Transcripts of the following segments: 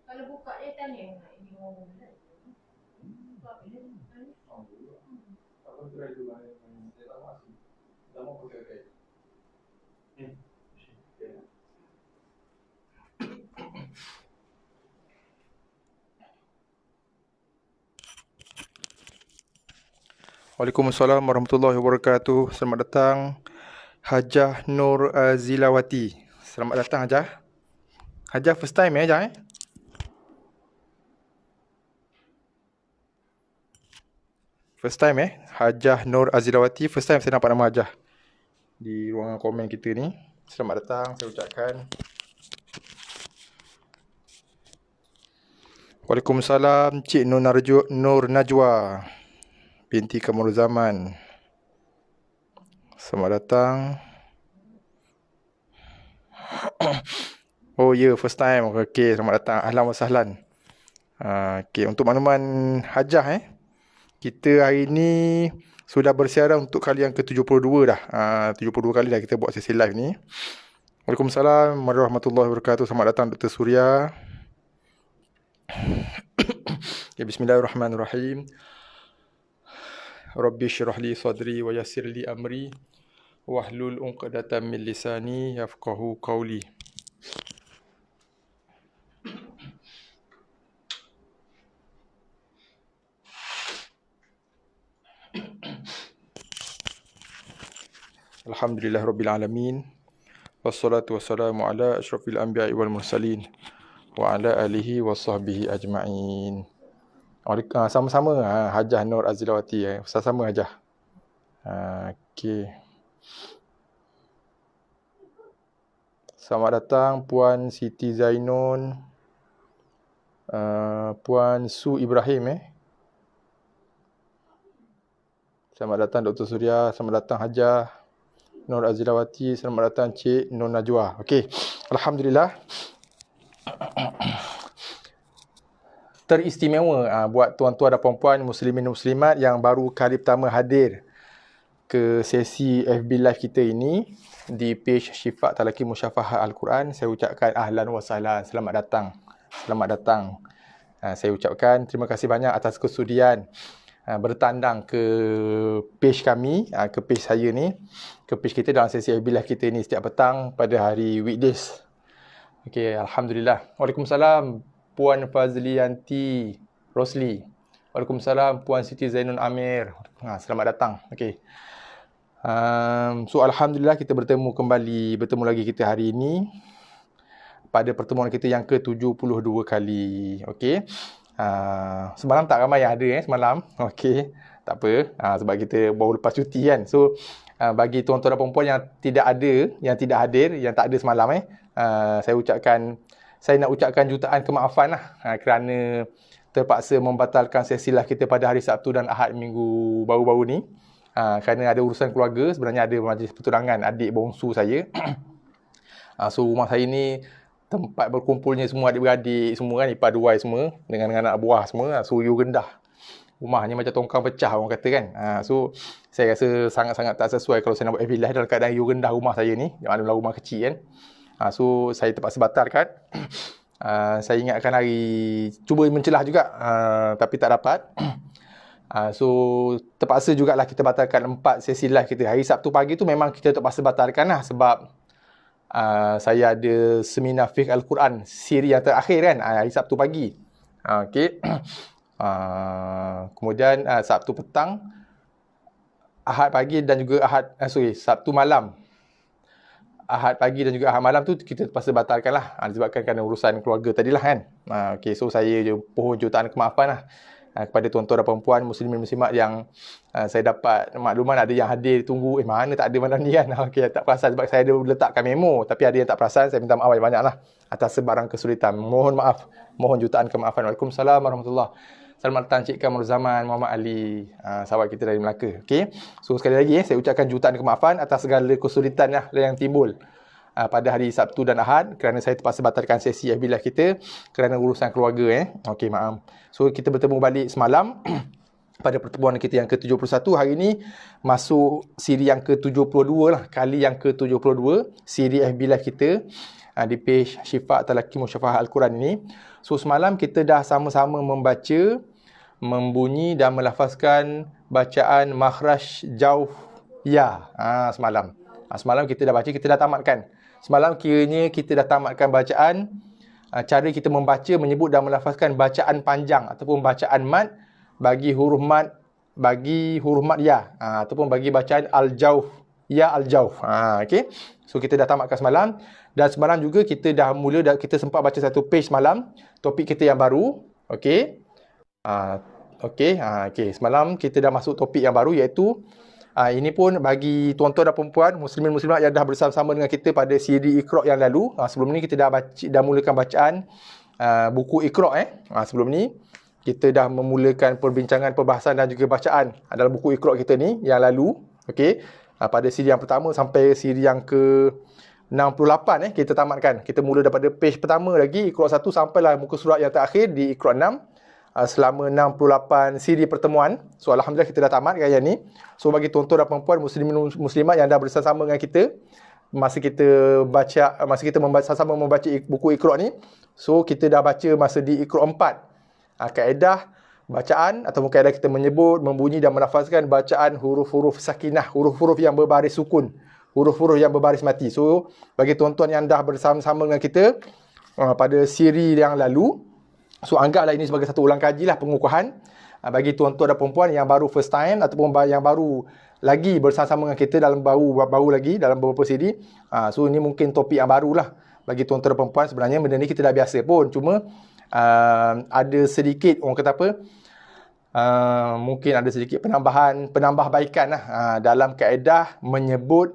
Kalau buka dia tanya nak ini ngomong. Waalaikumsalam warahmatullahi wabarakatuh. Selamat datang Hajah Nur Zilawati. Selamat datang Hajah. Hajah first time Hajah First time Hajah Nur Azilawati. First time saya nampak nama Hajah di ruangan komen kita ni. Selamat datang saya ucapkan. Waalaikumsalam Cik Nur Najwa binti Kamarul Zaman. Selamat datang. Oh ya, first time. Okey, selamat datang. Ahlan wa sahlan. Okey, untuk makluman Hajah kita hari ni sudah bersiaran untuk kali yang ke-72 dah. 72 kali dah kita buat sesi live ni. Waalaikumsalam warahmatullahi wabarakatuh. Selamat datang Dr. Surya. Ya, bismillahirrahmanirrahim. Rabbi syrah li sadri wa yassir li amri wahlul 'uqdatam min lisani yafqahu qawli. Alhamdulillah rabbil alamin. Wassalatu wassalamu ala asyrafil anbiya'i wal mursalin wa ala alihi wa sahbihi ajma'in. Sama-sama Hajah Nur Azilawati. Sama-sama Hajah. Okey. Selamat datang Puan Siti Zainun, Puan Su Ibrahim Selamat datang Dr. Surya. Selamat datang Hajah Nur Azilawati. Selamat datang Cik Nur Najwa. Okey. Alhamdulillah. Teristimewa buat tuan-tuan dan puan-puan muslimin dan muslimat yang baru kali pertama hadir ke sesi FB Live kita ini di page Syifa Talaqi Musyafahah Al-Quran. Saya ucapkan ahlan wa sahlan. Selamat datang. Selamat datang. Saya ucapkan terima kasih banyak atas kesudian bertandang ke page kami, ke page saya ni, ke page kita dalam sesi FB Live kita ni setiap petang pada hari weekdays. Okey, alhamdulillah. Waalaikumsalam Puan Fazlianti Rosli. Waalaikumsalam Puan Siti Zainun Amir. Selamat datang. Okey. So alhamdulillah kita bertemu lagi kita hari ini pada pertemuan kita yang ke-72 kali. Okey. Semalam tak ramai yang ada semalam. Okey. Tak apa. Sebab kita baru lepas cuti kan. So bagi tuan-tuan dan puan-puan yang tidak hadir, yang tak ada semalam saya nak ucapkan jutaan kemaafan kerana terpaksa membatalkan sesi live kita pada hari Sabtu dan Ahad minggu baru-baru ni. Kerana ada urusan keluarga, sebenarnya ada majlis pertunangan adik bongsu saya. So rumah saya ni tempat berkumpulnya semua adik-beradik semua kan, ipar duai semua dengan anak buah semua. So you rendah. Rumahnya macam tongkang pecah orang kata kan. So saya rasa sangat-sangat tak sesuai kalau saya nak buat FB live dalam keadaan you rendah rumah saya ni. Adalah rumah kecil kan. So saya terpaksa batalkan. Saya ingatkan cuba mencelah juga, tapi tak dapat. So terpaksa jugalah kita batalkan 4 sesi live kita. Hari Sabtu pagi tu memang kita terpaksa batalkan sebab saya ada seminar fiqh Al-Quran siri yang terakhir kan, hari Sabtu pagi. Okey. Kemudian Sabtu petang, Ahad pagi dan juga Sabtu malam. Ahad pagi dan juga Ahad malam tu kita terpaksa batalkan lah. Disebabkan kerana urusan keluarga tadilah kan. Okay, so saya pohon jutaan kemaafan lah kepada tuan-tuan dan perempuan muslimin muslimat yang saya dapat makluman ada yang hadir tunggu, mana tak ada malam ni kan. Okay, tak perasan sebab saya ada letakkan memo. Tapi ada yang tak perasan, saya minta maaf banyak-banyak lah atas sebarang kesulitan. Mohon maaf. Mohon jutaan kemaafan. Waalaikumsalam warahmatullahi. Selamat datang Cik Kamal Zaman Muhammad Ali, sahabat kita dari Melaka. Okay. So sekali lagi saya ucapkan jutaan kemaafan atas segala kesulitan yang timbul pada hari Sabtu dan Ahad kerana saya terpaksa batalkan sesi FB Live kita kerana urusan keluarga. Okey, maaf. So kita bertemu balik semalam pada pertemuan kita yang ke-71. Hari ini masuk siri yang ke-72 lah, kali yang ke-72 siri FB Live kita di page Syifa Talaqi Musyafahah Al-Quran ini. So semalam kita dah sama-sama membaca, membunyi dan melafazkan bacaan makhraj jauf ya. Semalam. Semalam kita dah baca, kita dah tamatkan. Semalam kiranya kita dah tamatkan bacaan, cara kita membaca, menyebut dan melafazkan bacaan panjang ataupun bacaan mad bagi huruf mad ya, ataupun bagi bacaan al-jauf ya al-jauf. Okey. So kita dah tamatkan semalam. Dan semalam juga kita dah mula, kita sempat baca satu page semalam, topik kita yang baru. Okey. Okey. Semalam kita dah masuk topik yang baru iaitu ini pun bagi tuan-tuan dan perempuan muslimin muslimat yang dah bersama-sama dengan kita pada siri Iqra yang lalu. Sebelum ni kita dah mulakan bacaan buku Iqra. Sebelum ni kita dah memulakan perbincangan, perbahasan dan juga bacaan dalam buku Iqra kita ni yang lalu. Okey. Pada siri yang pertama sampai siri yang ke 68 kita tamatkan. Kita mula daripada page pertama lagi Iqra 1 sampailah muka surat yang terakhir di Iqra 6 selama 68 siri pertemuan. So alhamdulillah kita dah tamat gaya ni. So bagi tuan-tuan dan perempuan muslimin muslimat yang dah bersama-sama dengan kita masa kita sama membaca buku Iqra ni, so kita dah baca masa di Iqra 4. Kaedah bacaan ataupun kaedah kita menyebut, membunyi dan melafazkan bacaan huruf-huruf sakinah, huruf-huruf yang berbaris sukun, huruf-huruf yang berbaris mati. So bagi tuan-tuan yang dah bersama-sama dengan kita pada siri yang lalu, so anggaplah ini sebagai satu ulang kaji lah, pengukuhan bagi tuan-tuan dan perempuan yang baru first time ataupun yang baru lagi bersama-sama dengan kita dalam baru lagi dalam beberapa siri. So ini mungkin topik yang baru lah bagi tuan-tuan dan perempuan. Sebenarnya benda ni kita dah biasa pun, cuma ada sedikit orang kata apa, mungkin ada sedikit penambahbaikan lah dalam kaedah menyebut,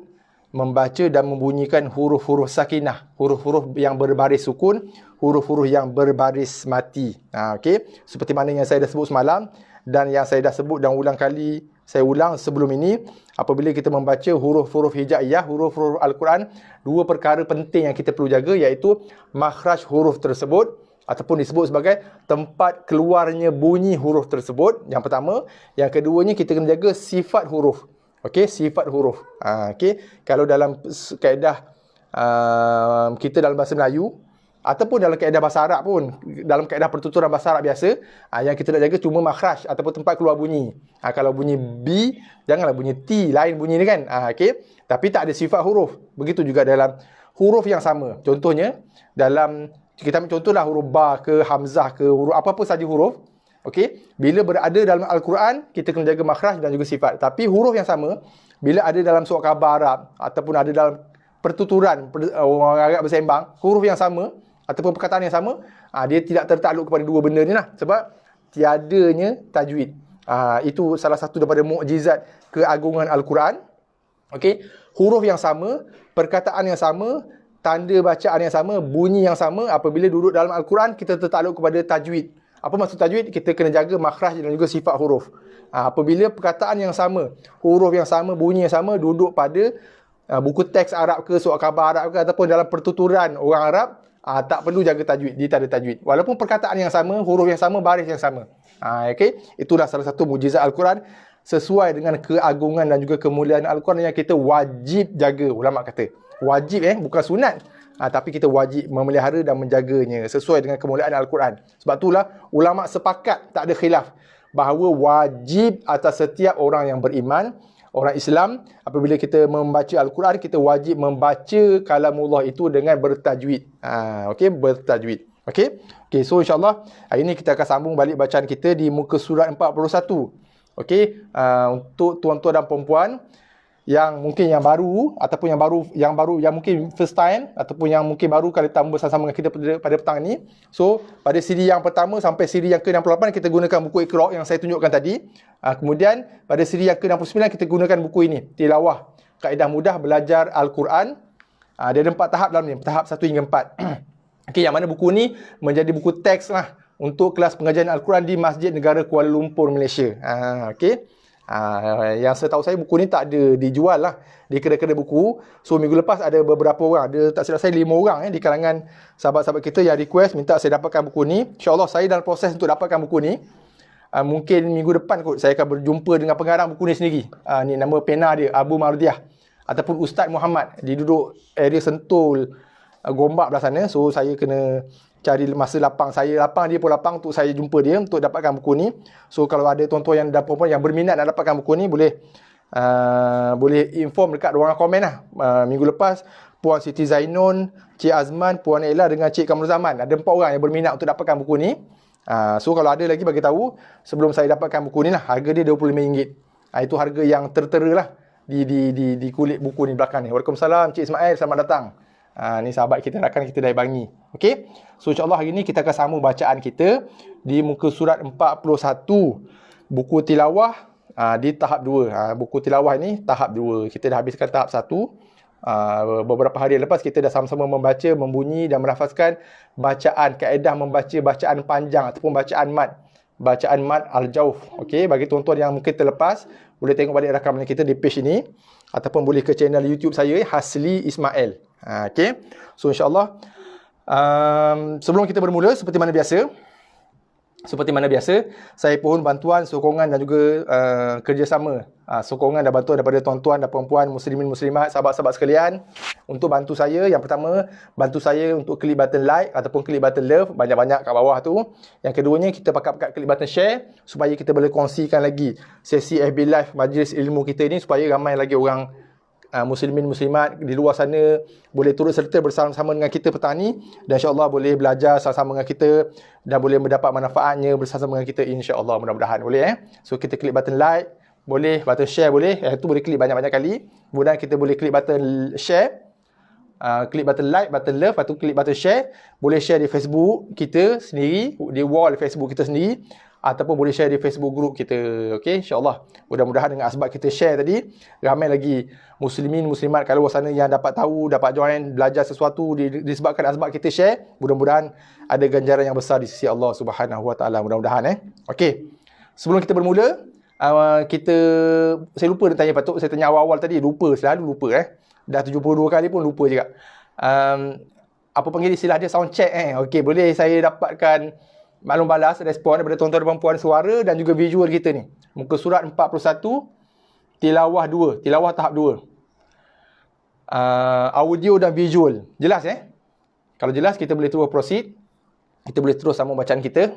membaca dan membunyikan huruf-huruf sakinah, huruf-huruf yang berbaris sukun, huruf-huruf yang berbaris mati. Okey, seperti mana yang saya dah sebut semalam dan yang saya dah sebut dan ulang kali saya ulang sebelum ini, apabila kita membaca huruf-huruf hijaiyah, huruf-huruf Al-Quran, dua perkara penting yang kita perlu jaga iaitu makhraj huruf tersebut ataupun disebut sebagai tempat keluarnya bunyi huruf tersebut. Yang pertama, yang keduanya kita kena jaga sifat huruf. Okey, sifat huruf. Okey, kalau dalam kaedah kita dalam bahasa Melayu ataupun dalam kaedah bahasa Arab pun, dalam kaedah pertuturan bahasa Arab biasa, yang kita nak jaga cuma makhraj ataupun tempat keluar bunyi. Kalau bunyi B, janganlah bunyi T, lain bunyi ni kan. Okey, tapi tak ada sifat huruf. Begitu juga dalam huruf yang sama. Contohnya dalam, kita ambil contohlah huruf ba ke hamzah ke huruf apa-apa saja huruf. Okey, bila berada dalam Al-Quran, kita kena jaga makhraj dan juga sifat. Tapi huruf yang sama, bila ada dalam surat khabar Arab ataupun ada dalam pertuturan orang Arab bersembang, huruf yang sama ataupun perkataan yang sama, dia tidak tertakluk kepada dua benda ni lah. Sebab tiadanya tajwid. Itu salah satu daripada mukjizat keagungan Al-Quran. Okey, huruf yang sama, perkataan yang sama, tanda bacaan yang sama, bunyi yang sama, apabila duduk dalam Al-Quran, kita tertakluk kepada tajwid. Apa maksud tajwid? Kita kena jaga makhraj dan juga sifat huruf. Apabila perkataan yang sama, huruf yang sama, bunyi yang sama, duduk pada buku teks Arab ke, surat khabar Arab ke, ataupun dalam pertuturan orang Arab, tak perlu jaga tajwid, dia tak ada tajwid. Walaupun perkataan yang sama, huruf yang sama, baris yang sama. Okay? Itulah salah satu mukjizat Al-Quran sesuai dengan keagungan dan juga kemuliaan Al-Quran yang kita wajib jaga. Ulama kata wajib, bukan sunat. Tapi kita wajib memelihara dan menjaganya sesuai dengan kemuliaan Al-Quran. Sebab itulah ulama sepakat, tak ada khilaf, bahawa wajib atas setiap orang yang beriman orang Islam, apabila kita membaca Al-Quran, kita wajib membaca kalamullah itu dengan bertajwid. Okey, bertajwid. Okey. Okey, so insya-Allah hari ini kita akan sambung balik bacaan kita di muka surat 41. Okey, untuk tuan-tuan dan puan-puan yang mungkin yang baru ataupun yang mungkin first time ataupun yang mungkin baru kali tambah bersama dengan kita pada petang ni. So, pada siri yang pertama sampai siri yang ke-68 kita gunakan buku Iqra yang saya tunjukkan tadi. Kemudian pada siri yang ke-69 kita gunakan buku ini, Tilawah, Kaedah Mudah Belajar Al-Quran. Dia ada 4 tahap dalam ni, tahap 1 hingga 4. Okey, yang mana buku ni menjadi buku teks lah untuk kelas pengajian Al-Quran di Masjid Negara Kuala Lumpur, Malaysia. Okey. Yang setahu saya buku ni tak ada dijual lah di kedai-kedai buku. So minggu lepas ada beberapa orang, ada tak silap saya 5 orang di kalangan sahabat-sahabat kita yang request minta saya dapatkan buku ni. InsyaAllah saya dalam proses untuk dapatkan buku ni. Mungkin minggu depan kot saya akan berjumpa dengan pengarang buku ni sendiri. Ni nama pena dia, Abu Mardiah ataupun Ustaz Muhammad. Dia duduk area Sentul, Gombak belah sana. So saya kena cari masa lapang, saya lapang, dia pun lapang untuk saya jumpa dia untuk dapatkan buku ni. So kalau ada tuan-tuan yang dan puan-puan yang berminat nak dapatkan buku ni, boleh inform dekat ruangan komen lah. Minggu lepas Puan Siti Zainun, Cik Azman, Puan Ella dengan Cik Kamrul Zaman, ada 4 orang yang berminat untuk dapatkan buku ni. So kalau ada lagi bagi tahu sebelum saya dapatkan buku ni lah. Harga dia RM25. Itu harga yang tertera lah di kulit buku ni belakang ni. Waalaikumsalam Cik Ismail, selamat datang. Ni sahabat kita, rakan kita dari Bangi. Okey. So insya-Allah hari ni kita akan sambung bacaan kita di muka surat 41, buku tilawah di tahap 2. Buku tilawah ni tahap 2. Kita dah habiskan tahap 1. Beberapa hari lepas kita dah sama-sama membaca, membunyi dan melafazkan bacaan, kaedah membaca bacaan panjang ataupun bacaan mad. Bacaan mad al-jauf. Okey, bagi tuan-tuan yang mungkin terlepas, boleh tengok balik rakaman kita di page ini ataupun boleh ke channel YouTube saya, Hasli Ismail. Okey. So insya-Allah sebelum kita bermula seperti mana biasa, saya pohon bantuan, sokongan dan juga kerjasama, sokongan dan bantuan daripada tuan-tuan dan puan-puan, muslimin muslimat, sahabat-sahabat sekalian untuk bantu saya. Yang pertama, bantu saya untuk klik button like ataupun klik button love banyak-banyak kat bawah tu. Yang keduanya, kita pakat-pakat klik button share supaya kita boleh kongsikan lagi sesi FB Live Majlis Ilmu kita ni supaya ramai lagi orang muslimin muslimat di luar sana boleh turut serta bersama-sama dengan kita petang ni, dan insya-Allah boleh belajar sama-sama dengan kita dan boleh mendapat manfaatnya bersama dengan kita, insya-Allah, mudah-mudahan boleh. So kita klik button like boleh, button share boleh, itu boleh klik banyak-banyak kali. Kemudian kita boleh klik button share, klik button like, button love, lepas tu klik button share. Boleh share di Facebook kita sendiri, di wall Facebook kita sendiri, ataupun boleh share di Facebook group kita. Okey, insya-Allah. Mudah-mudahan dengan asbab kita share tadi, ramai lagi muslimin muslimat kat luar sana yang dapat tahu, dapat join, belajar sesuatu disebabkan asbab kita share. Mudah-mudahan ada ganjaran yang besar di sisi Allah Subhanahu Wa Taala, mudah-mudahan. Okey. Sebelum kita bermula, saya lupa nak tanya, patut saya tanya awal-awal tadi, selalu lupa. Dah 72 kali pun lupa juga. Apa panggil istilah dia, sound check. Okey, boleh saya dapatkan maklum balas, respon daripada tuan-tuan dan puan-puan, suara dan juga visual kita ni. Muka surat 41, tilawah 2, tilawah tahap 2. Audio dan visual. Jelas Kalau jelas, kita boleh terus proceed. Kita boleh terus sambung bacaan kita.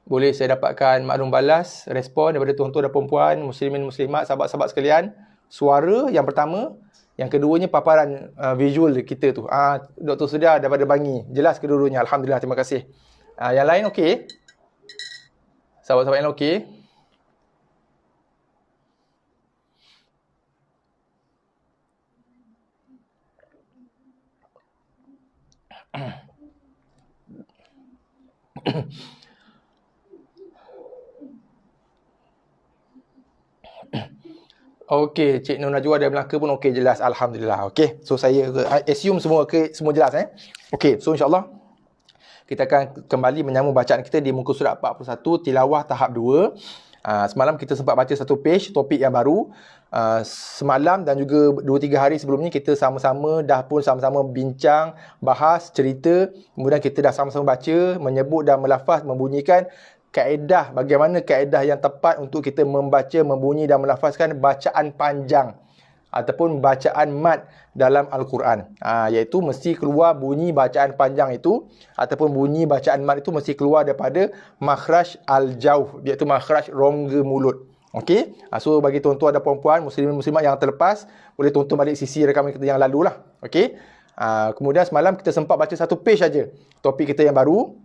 Boleh saya dapatkan maklum balas, respon daripada tuan-tuan dan puan-puan, muslimin muslimat, sahabat-sahabat sekalian. Suara yang pertama. Yang keduanya paparan visual kita tu. Dr. Sudah daripada Bangi. Jelas kedua-duanya. Alhamdulillah, terima kasih. Yang lain okey? Sahabat-sahabat yang okey? Okey, Cik Nur Najwa dari Melaka pun okey, jelas, alhamdulillah. Okey, so saya assume semua semua jelas Okey, so insya-Allah kita akan kembali menyambung bacaan kita di muka surat 41, tilawah tahap 2. Semalam kita sempat baca satu page topik yang baru. Semalam dan juga 2-3 hari sebelum ni kita sama-sama bincang, bahas, cerita. Kemudian kita dah sama-sama baca, menyebut dan melafaz, membunyikan kaedah, bagaimana kaedah yang tepat untuk kita membaca, membunyi dan melafazkan bacaan panjang. ataupun bacaan mat dalam Al-Quran. Iaitu mesti keluar bunyi bacaan panjang itu ataupun bunyi bacaan mat itu mesti keluar daripada makhraj al-jawf, iaitu makhraj rongga mulut. Okey. So bagi tuan-tuan dan puan-puan muslimin-muslimat yang terlepas, boleh tonton balik sisi rekaman kita yang lalu lah. Okey. Kemudian semalam kita sempat baca satu page saja topik kita yang baru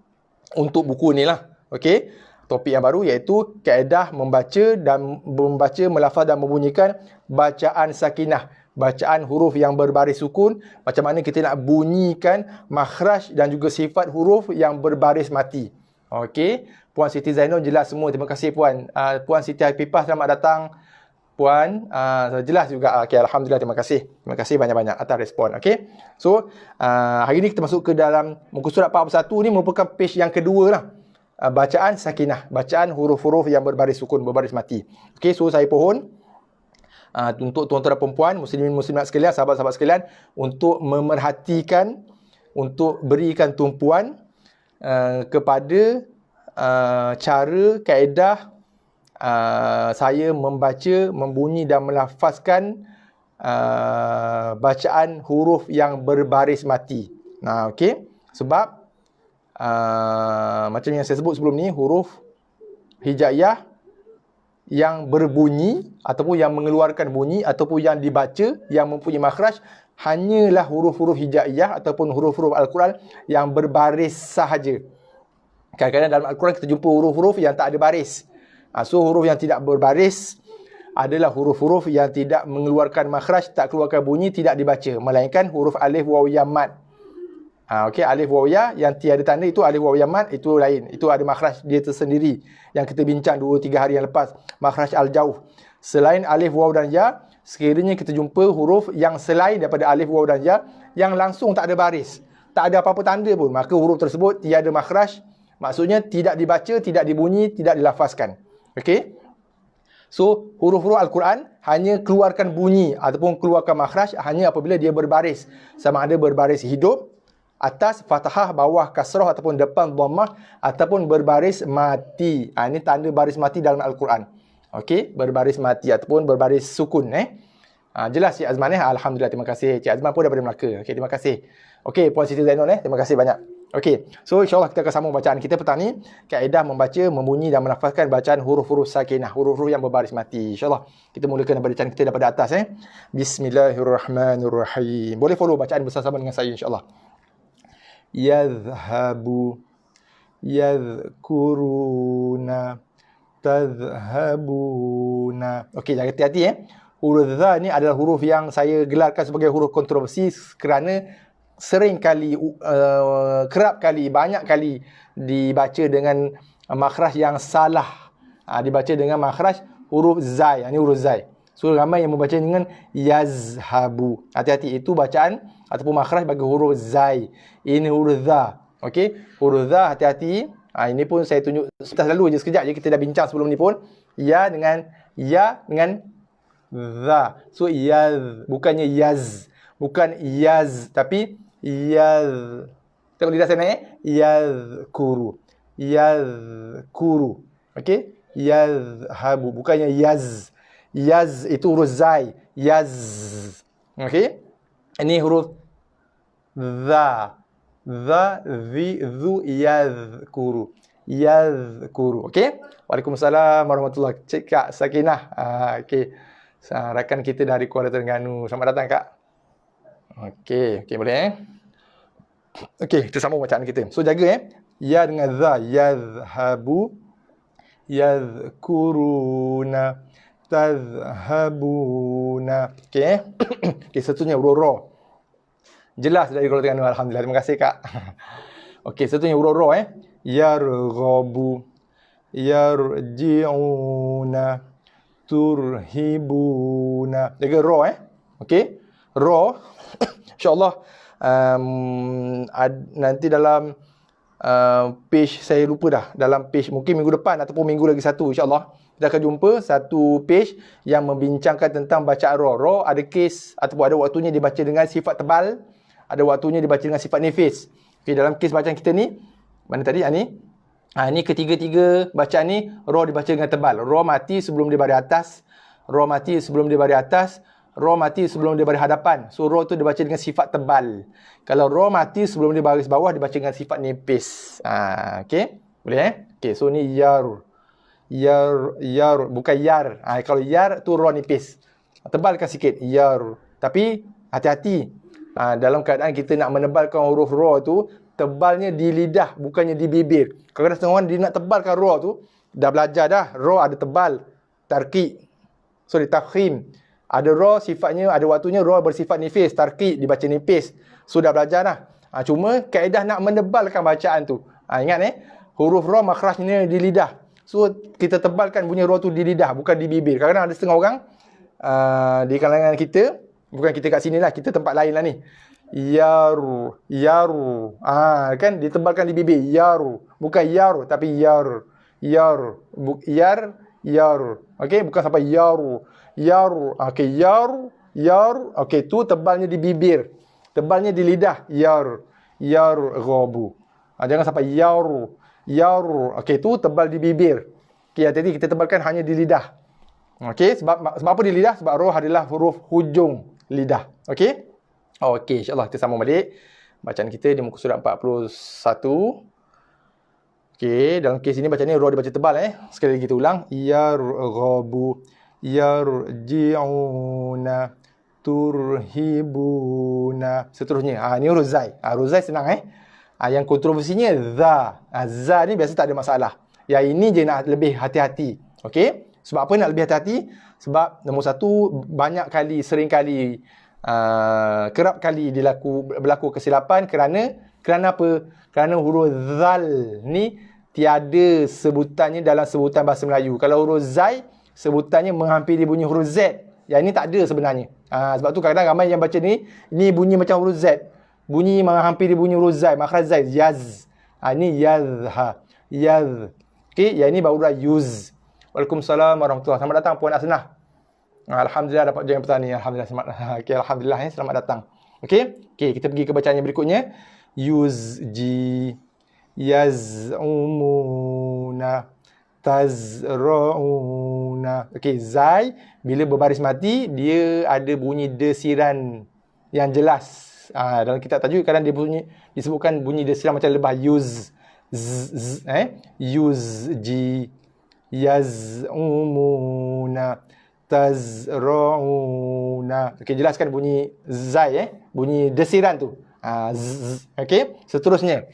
untuk buku ni lah. Okey. Topik yang baru iaitu kaedah membaca, melafaz dan membunyikan bacaan sakinah, bacaan huruf yang berbaris sukun, macam mana kita nak bunyikan makhraj dan juga sifat huruf yang berbaris mati. Okey, Puan Siti Zainul jelas semua. Terima kasih Puan. Puan Siti Haififah, selamat datang. Puan, jelas juga. Okey, alhamdulillah, terima kasih. Terima kasih banyak-banyak atas respon. Okey. So, hari ni kita masuk ke dalam muka surat 41 ni merupakan page yang kedua lah. Bacaan sakinah, bacaan huruf-huruf yang berbaris sukun, berbaris mati. Okey, so saya pohon untuk tuan-tuan dan perempuan, muslimin-muslimat sekalian, sahabat-sahabat sekalian, untuk memerhatikan, untuk berikan tumpuan kepada cara, kaedah saya membaca, membunyi dan melafazkan bacaan huruf yang berbaris mati. Okey, sebab macam yang saya sebut sebelum ni, huruf hijaiyah yang berbunyi ataupun yang mengeluarkan bunyi ataupun yang dibaca yang mempunyai makhraj hanyalah huruf-huruf hijaiyah ataupun huruf-huruf Al-Quran yang berbaris sahaja. Kadang-kadang dalam Al-Quran kita jumpa huruf-huruf yang tak ada baris. So huruf yang tidak berbaris adalah huruf-huruf yang tidak mengeluarkan makhraj, tak keluarkan bunyi, tidak dibaca, melainkan huruf alif waw ya mat. Okey, alif waw ya yang tiada tanda itu alif waw ya mat, itu lain. Itu ada makhraj dia tersendiri yang kita bincang 2-3 hari yang lepas, makhraj al-jawf. Selain alif waw dan ya, sekiranya kita jumpa huruf yang selain daripada alif waw dan ya yang langsung tak ada baris, tak ada apa-apa tanda pun, maka huruf tersebut tiada makhraj, maksudnya tidak dibaca, tidak dibunyi, tidak dilafazkan. Okey. So, huruf-huruf Al-Quran hanya keluarkan bunyi ataupun keluarkan makhraj hanya apabila dia berbaris. Sama ada berbaris hidup, atas fathah, bawah kasrah ataupun depan dhammah, ataupun berbaris mati. Ini tanda baris mati dalam Al-Quran. Okey, berbaris mati ataupun berbaris sukun. Jelas Cik Azman Alhamdulillah, terima kasih. Cik Azman pun daripada Melaka. Okey, terima kasih. Okey, Puan Siti Zainul terima kasih banyak. Okey, so insyaAllah kita akan sambung bacaan kita petang ni. Kaedah membaca, membunyi dan melafazkan bacaan huruf-huruf sakinah, huruf-huruf yang berbaris mati. InsyaAllah kita mulakan bacaan kita daripada atas. Bismillahirrahmanirrahim. Boleh follow bacaan bersama dengan saya insyaAllah. Yadhhabu, yadhkuruna, tadhhabuna. Okey, jangan hati-hati Huruf dha ni adalah huruf yang saya gelarkan sebagai huruf kontroversi kerana sering kali, kerap kali, banyak kali dibaca dengan makhraj yang salah. Dibaca dengan makhraj huruf zai. Ini huruf zai. So ramai yang membaca dengan yazhabu. Hati-hati, itu bacaan ataupun makhraj bagi huruf zai. Ini huruf dha. Okey, huruf dha hati-hati. Ini pun saya tunjuk sebentar lalu je, sekejap je kita dah bincang sebelum ni pun. Ya dengan dha. So yaz, bukannya yaz. Bukan yaz, tapi yaz. Tengok lidah saya naik. Yazkuru. Yazkuru. Okey, yazhabu, bukannya yaz. Yaz itu huruf zai. Yaz. Okey, ini huruf dha. Dha, zi, zu, yazkuru. Yazkuru. Okey. Waalaikumsalam warahmatullahi wabarakatuh. Cik Kak Sakinah. Okey. Rakan kita dari Kuala Terengganu. Selamat datang Kak. Okey. Okey, boleh Okey, kita sambung bacaan kita. So jaga ya dengan dha. Yazhabu, yazkuruna, tadhhabuna. Okey. Okey, seterusnya huruf ra. Jelas dari Kuala Terengganu, alhamdulillah. Terima kasih Kak. Okey, seterusnya huruf ra Yarghabu, yarji'una, turhibuna. Jaga ra Okey. Ra insya-Allah nanti dalam page, saya lupa dah, dalam page mungkin minggu depan ataupun minggu lagi satu insya-Allah kita akan jumpa satu page yang membincangkan tentang bacaan ra. Ra ada kes ataupun ada waktunya dibaca dengan sifat tebal, ada waktunya dibaca dengan sifat nifis. Okey, dalam kes bacaan kita ni, mana tadi ni? Ni ketiga-tiga bacaan ni ra dibaca dengan tebal. Ra mati sebelum dia baris atas, ra mati sebelum dia baris atas, Ra mati sebelum dia baris hadapan. So ra tu dia baca dengan sifat tebal. Kalau ra mati sebelum dia baris bawah, dia baca dengan sifat nipis. Okey. Boleh Okey, so ni yar. Yar bukan yar. Kalau yar tu ra nipis. Tebalkan sikit yar. Tapi hati-hati. Dalam keadaan kita nak menebalkan huruf ra tu, tebalnya di lidah bukannya di bibir. Kadang-kadang setengah orang dia nak tebalkan ra tu, dah belajar dah, ra ada tebal, tafkhim. Ada ra sifatnya, ada waktunya ra bersifat nifis, tarqiq dibaca nipis. Sudah belajar dah. Cuma kaedah nak menebalkan bacaan tu. Ingat huruf ra makhrajnya di lidah. So kita tebalkan bunyi ra tu di lidah, bukan di bibir. Kadang-kadang ada setengah orang di kalangan kita, bukan kita kat sini lah, kita tempat lain lah ni. Yaru. Kan ditebalkan di bibir. Yaru. Bukan yaru tapi yar. Yar. Okey, bukan sampai yaru. Okey, yaru. Okey, tu tebalnya di bibir. Tebalnya di lidah. Yar ghabu. Jangan sampai yaru. Okey, tu tebal di bibir. Okey, hati-hati kita tebalkan hanya di lidah. Okey, sebab apa di lidah? Sebab roh adalah huruf hujung lidah. Okey? Okey, insya-Allah kita sambung balik bacaan kita di muka surat 41. Okey, dalam kes ini bacaannya ra dibaca tebal Sekali lagi kita ulang. Yarghabu, yarji'una, turhibuna. Seterusnya. Ni huruf zai. Huruf zai senang Yang kontroversinya za. Za ni biasa tak ada masalah. Yang ini je nak lebih hati-hati. Okey? Sebab apa nak lebih hati-hati? Sebab nombor satu, sering kali kerap kali berlaku kesilapan kerana apa? Kerana huruf zal ni tiada sebutannya dalam sebutan bahasa Melayu. Kalau huruf zai sebutannya menghampiri bunyi huruf z. Yang ini tak ada sebenarnya. Sebab tu kadang-kadang ramai yang baca ni bunyi macam huruf z. Bunyi menghampiri bunyi huruf zai, makhraj zai, yaz. Ini yazha, yaz. Okey, yang ini barulah yuz. Waalaikumsalam warahmatullahi. Selamat datang Puan Asnah. Alhamdulillah dapat jangan petani. Alhamdulillah. Okey, alhamdulillah selamat datang. Okey, kita pergi ke bacaan yang berikutnya. Yuzji, yaz'umuna, tazra'una. Okey, zai bila berbaris mati dia ada bunyi desiran yang jelas. Dalam kitab tajuk kadang dia disebutkan bunyi desiran macam lebah yuzji, yaz'umuna, tazra'una. Okey, jelaskan bunyi zai bunyi desiran tu. Okey, seterusnya.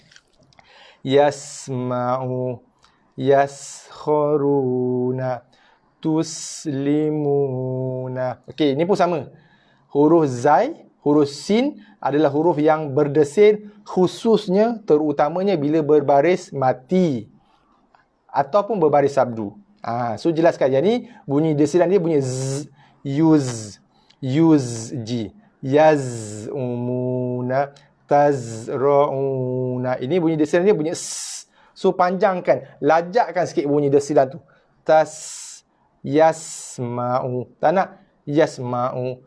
Yasma'u, yaskharuna, tuslimuna. Okey, ini pun sama. Huruf zai, huruf sin adalah huruf yang berdesir, khususnya terutamanya bila berbaris mati ataupun berbaris sabdu. So jelaskan. Yang ni bunyi desiran dia bunyi z, yuzji, yaz'umuna, tazra'una. Ini bunyi desiran dia bunyi s. So panjangkan, lajakkan sikit bunyi desiran tu. Yasma'u. Tak nak yasma'u.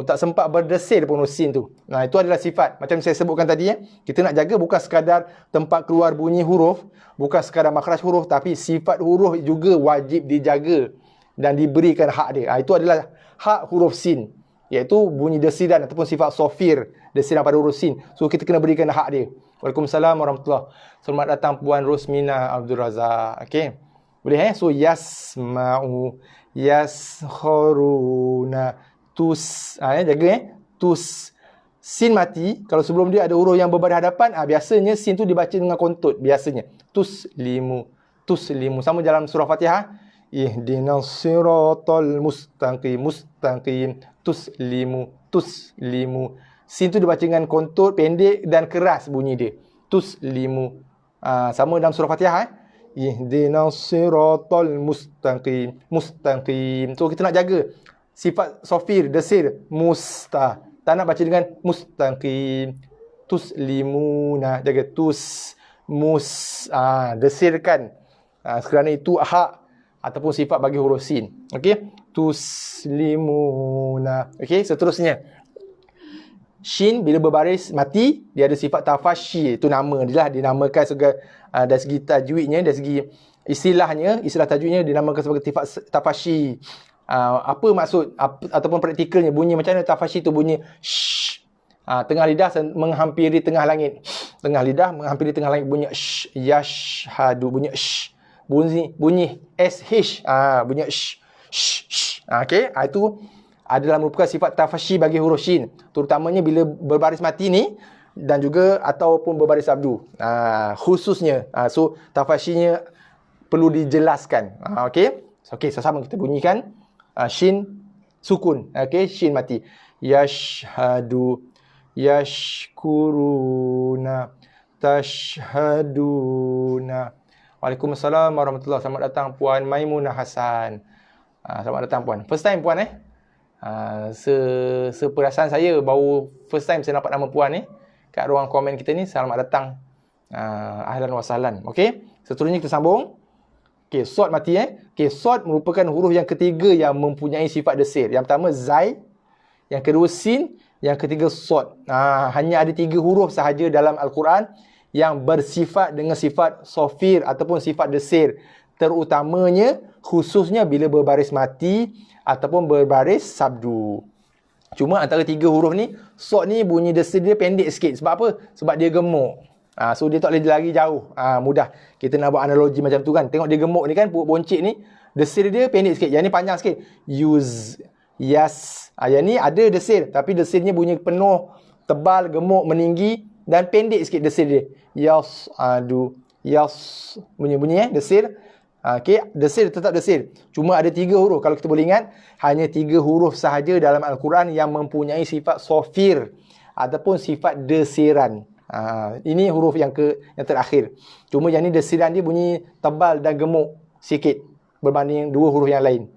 Tak sempat berdesir pun sin tu. Itu adalah sifat. Macam saya sebutkan tadi kita nak jaga bukan sekadar tempat keluar bunyi huruf, bukan sekadar makhraj huruf, tapi sifat huruf juga wajib dijaga dan diberikan hak dia. Itu adalah hak huruf sin, iaitu bunyi desiran ataupun sifat sofir, desiran pada huruf sin. So kita kena berikan hak dia. Waalaikumsalam warahmatullahi. Selamat datang Puan Rosmina Abdul Razak. Okey. Boleh So yasma'u, yaskharuna, jaga tus. Sin mati, kalau sebelum dia ada huruf yang berbaris hadapan, biasanya sin tu dibaca dengan kontut biasanya. Tuslimu. Sama dalam surah Fatihah. Ihdinas siratal mustaqim. Tuslimu. Sin tu dibaca dengan kontut, pendek dan keras bunyi dia. Tuslimu. Sama dalam surah Fatihah. Ihdinas siratal mustaqim. So kita nak jaga sifat sofir, desir, tak nak baca dengan mustaqim. Tuslimuna, jaga desirkan. Kerana itu hak ataupun sifat bagi huruf sin. Okey, tuslimuna. Okey, seterusnya. Shin bila berbaris mati, dia ada sifat tafashi. Itu nama dia lah, dinamakan sebagai dari segi tajwidnya, dari segi istilah tajwidnya dinamakan sebagai sifat tafashi. Apa maksud ataupun praktikalnya bunyi macam mana tafashi tu bunyi shh. Tengah lidah menghampiri tengah langit. Tengah lidah menghampiri tengah langit bunyi shh. Yashhadu bunyi shh. Bunyi sh. Bunyi shh. Shh. Shh. Okey, itu adalah merupakan sifat tafashi bagi huruf shin, terutamanya bila berbaris mati ni dan juga ataupun berbaris sabdu. Khususnya so tafashinya perlu dijelaskan. Okey. Okey, sama-sama kita bunyikan shin sukun. Okey, shin mati. Yashhadu, yashkuruna, tashhaduna. Waalaikumsalam warahmatullahi wabarakatuh. Selamat datang Puan Maimunah Hasan. Selamat datang Puan. First time Puan seperasaan saya baru first time saya dapat nama Puan kat ruang komen kita ni. Selamat datang. Ahlan wa sahlan. Okey, seterusnya kita sambung. Okey, sod mati Okey, sod merupakan huruf yang ketiga yang mempunyai sifat desir. Yang pertama zai, yang kedua sin, yang ketiga sod. Hanya ada 3 huruf sahaja dalam Al-Quran yang bersifat dengan sifat sofir ataupun sifat desir, terutamanya khususnya bila berbaris mati ataupun berbaris sabdu. Cuma antara 3 huruf ni, sod ni bunyi desir dia pendek sikit. Sebab apa? Sebab dia gemuk. So dia tak boleh lari jauh. Mudah kita nak buat analogi macam tu kan. Tengok dia gemuk ni kan, boncik ni, desir dia pendek sikit. Yang ni panjang sikit. Use, yas. Yang ni ada desir, tapi desirnya bunyi penuh, tebal, gemuk, meninggi dan pendek sikit desir dia. Yas, adu, yas. Bunyi-bunyi desir. Okey, desir tetap desir. Cuma ada 3 huruf. Kalau kita boleh ingat, hanya 3 huruf sahaja dalam Al-Quran yang mempunyai sifat sofir ataupun sifat desiran. Ini huruf yang terakhir. Cuma yang ni desiran dia bunyi tebal dan gemuk sikit berbanding 2 huruf yang lain.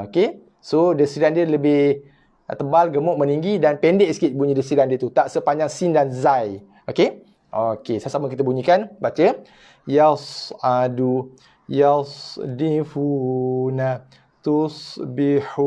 Okey. So desiran dia lebih tebal, gemuk, meninggi dan pendek sikit bunyi desiran dia tu. Tak sepanjang sin dan zai. Okey. Okey, sama-sama kita bunyikan. Baca. Yas'adu, yasdifuna, tusbihuna.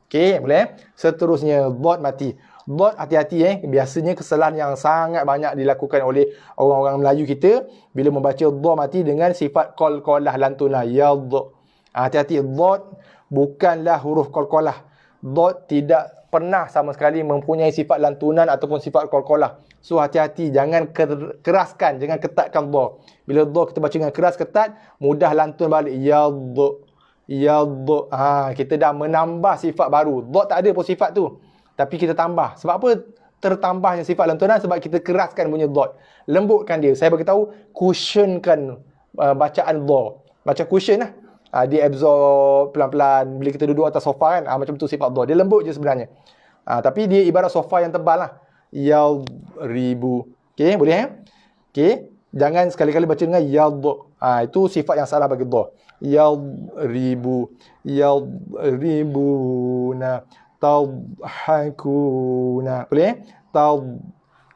Okey, boleh? Seterusnya dot mati. Dot hati-hati biasanya kesalahan yang sangat banyak dilakukan oleh orang-orang Melayu kita bila membaca dot mati dengan sifat qalqalah lantunan. Ya dot. Hati-hati, dot bukanlah huruf qalqalah. Dot tidak pernah sama sekali mempunyai sifat lantunan ataupun sifat qalqalah. So hati-hati, jangan keraskan, jangan ketatkan dot. Bila dot kita baca dengan keras ketat, mudah lantun balik. Ya dot. Ya dot. Kita dah menambah sifat baru. Dot tak ada pun sifat tu, tapi kita tambah. Sebab apa tertambahnya sifat lantunan? Sebab kita keraskan bunyi dot. Lembutkan dia. Saya beritahu, cushionkan bacaan dot. Macam cushion lah. Dia absorb pelan-pelan. Bila kita duduk atas sofa kan, macam tu sifat dot. Dia lembut je sebenarnya. Tapi dia ibarat sofa yang tebal lah. Yadribu. Okey, boleh Okey. Jangan sekali-kali baca dengan yad. Itu sifat yang salah bagi dot. Yadribu. Yadribuna. Tadhakuna. Boleh?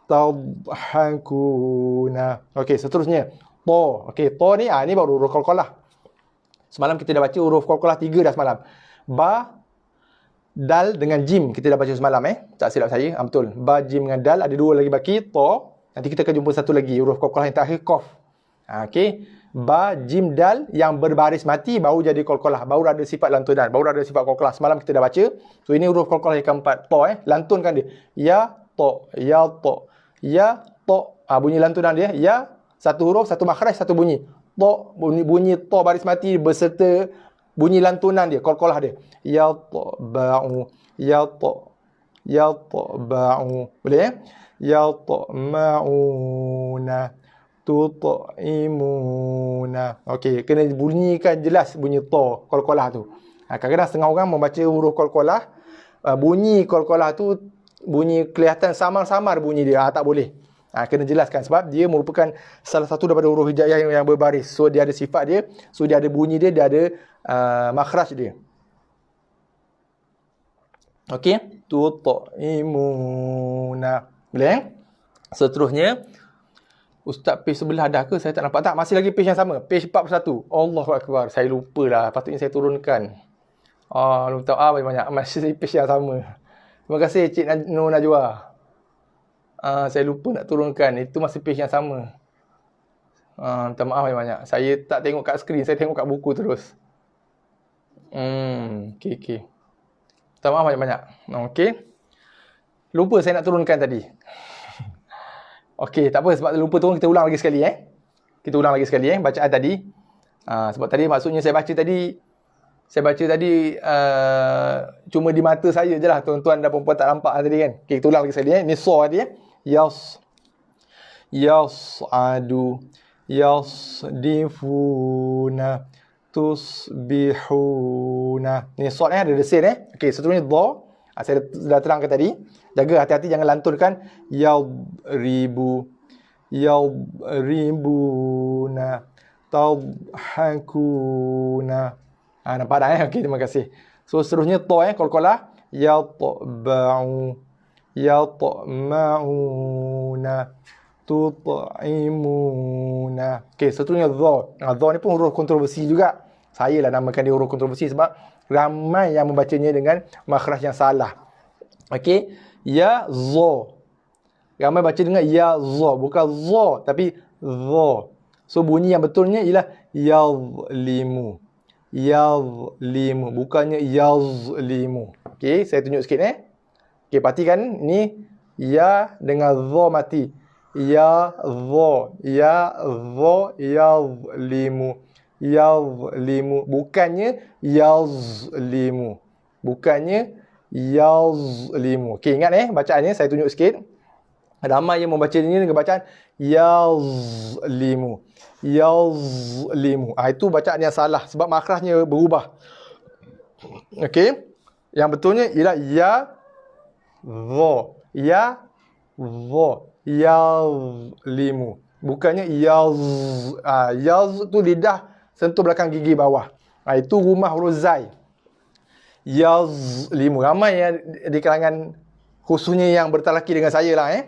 Tadhakuna. Okey, seterusnya. To. Okey, to ni ni baru huruf qalqalah. Semalam kita dah baca huruf qalqalah 3 dah semalam. Ba, dal dengan jim kita dah baca semalam Tak silap saya. Betul. Ba, jim dengan dal, ada 2 lagi baki. To. Nanti kita akan jumpa satu lagi huruf qalqalah yang terakhir, qaf. Okey. Ba, jim, dal yang berbaris mati baru jadi qalqalah, baru ada sifat lantunan, baru ada sifat qalqalah. Semalam kita dah baca. So ini huruf qalqalah yang keempat, to lantunkan dia. Ya to, ya to, ya to. Bunyi lantunan dia. Ya satu huruf, satu makhraj, satu bunyi. To, bunyi to baris mati beserta bunyi lantunan dia, qalqalah dia. Ya to ba'u, ya to, ya to ba'u. Boleh Ya to ma'una, tut'imuna. Okey, kena bunyikan jelas bunyi to, qalqalah tu. Kadang-kadang setengah orang membaca huruf qalqalah, bunyi qalqalah tu bunyi kelihatan samar-samar bunyi dia. Tak boleh. Kena jelaskan sebab dia merupakan salah satu daripada huruf hijaiyah yang berbaris. So dia ada sifat dia, so dia ada bunyi dia, dia ada makhraj dia. Okey, tut'imuna. Boleh? Seterusnya, Ustaz page sebelah dah ke? Saya tak nampak. Tak, masih lagi page yang sama. Page 41. Allahu Akbar. Saya lupa lah. Patutnya saya turunkan. Lupa tahu banyak. Masih page yang sama. Terima kasih Cik Nur Najwa. Saya lupa nak turunkan. Itu masih page yang sama. Minta maaf banyak. Saya tak tengok kat skrin. Saya tengok kat buku terus. Okey, okey. Minta maaf banyak-banyak. Okey. Lupa saya nak turunkan tadi. Okey, tak apa sebab lupa turun, kita ulang lagi sekali Kita ulang lagi sekali bacaan tadi. Sebab tadi maksudnya saya baca tadi cuma di mata saya je lah, tuan-tuan dan puan-puan tak nampak tadi kan. Okay, kita ulang lagi sekali Ni so tadi yas'adu, yasdifuna, tusbihuna. Ni so ada desin Okey, seterusnya dha. Saya dah terangkan tadi. Jaga hati-hati jangan lantunkan yadribu, yadribuna, tadhakuna. Nampak dah Okey, terima kasih. So seterusnya ta qalqalah yatba'u, yatma'una, tut'imuna. Okey, seterusnya dha. Dha ni pun huruf kontroversi juga. Saya lah namakan dia huruf kontroversi sebab ramai yang membacanya dengan makhraj yang salah. Okey, ya za. Ramai baca dengan ya za, bukan za tapi za. So bunyi yang betulnya ialah yazlimu. Yazlimu, bukannya yazlimu. Okey, saya tunjuk sikit Okey, perhatikan ni ya dengan za mati. Ya za, ya za, yazlimu. Yazlimu, bukannya yazlimu. Bukannya yazlimu. Okey, ingat bacaannya saya tunjuk sikit. Ramai yang membaca ini dengan bacaan yazlimu. Yazlimu. Itu bacaan yang salah sebab makhrajnya berubah. Okey. Yang betulnya ialah ya za. Ya za. Yazlimu. Bukannya yaz. Yaz tu lidah sentuh belakang gigi bawah. Itu rumah huruf zai. Yazlimu. Ramai yang di kalangan khususnya yang bertalaki dengan saya lah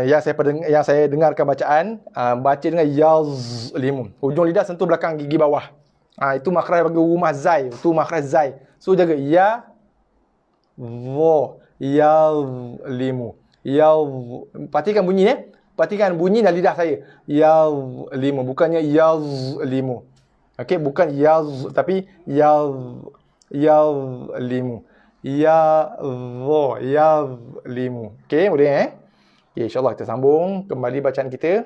yang saya dengarkan bacaan baca dengan yazlimu. Hujung lidah sentuh belakang gigi bawah. Itu makhraj bagi rumah zai. Itu makhraj zai. So jaga ya za, yazlimu. Perhatikan bunyi Perhatikan bunyi dan lidah saya. Yazlimu, bukannya yazlimu. Okey, bukan yaz tapi yazlimu. Ya za, yazlimu. Okey, boleh Okay, insyaAllah kita sambung kembali bacaan kita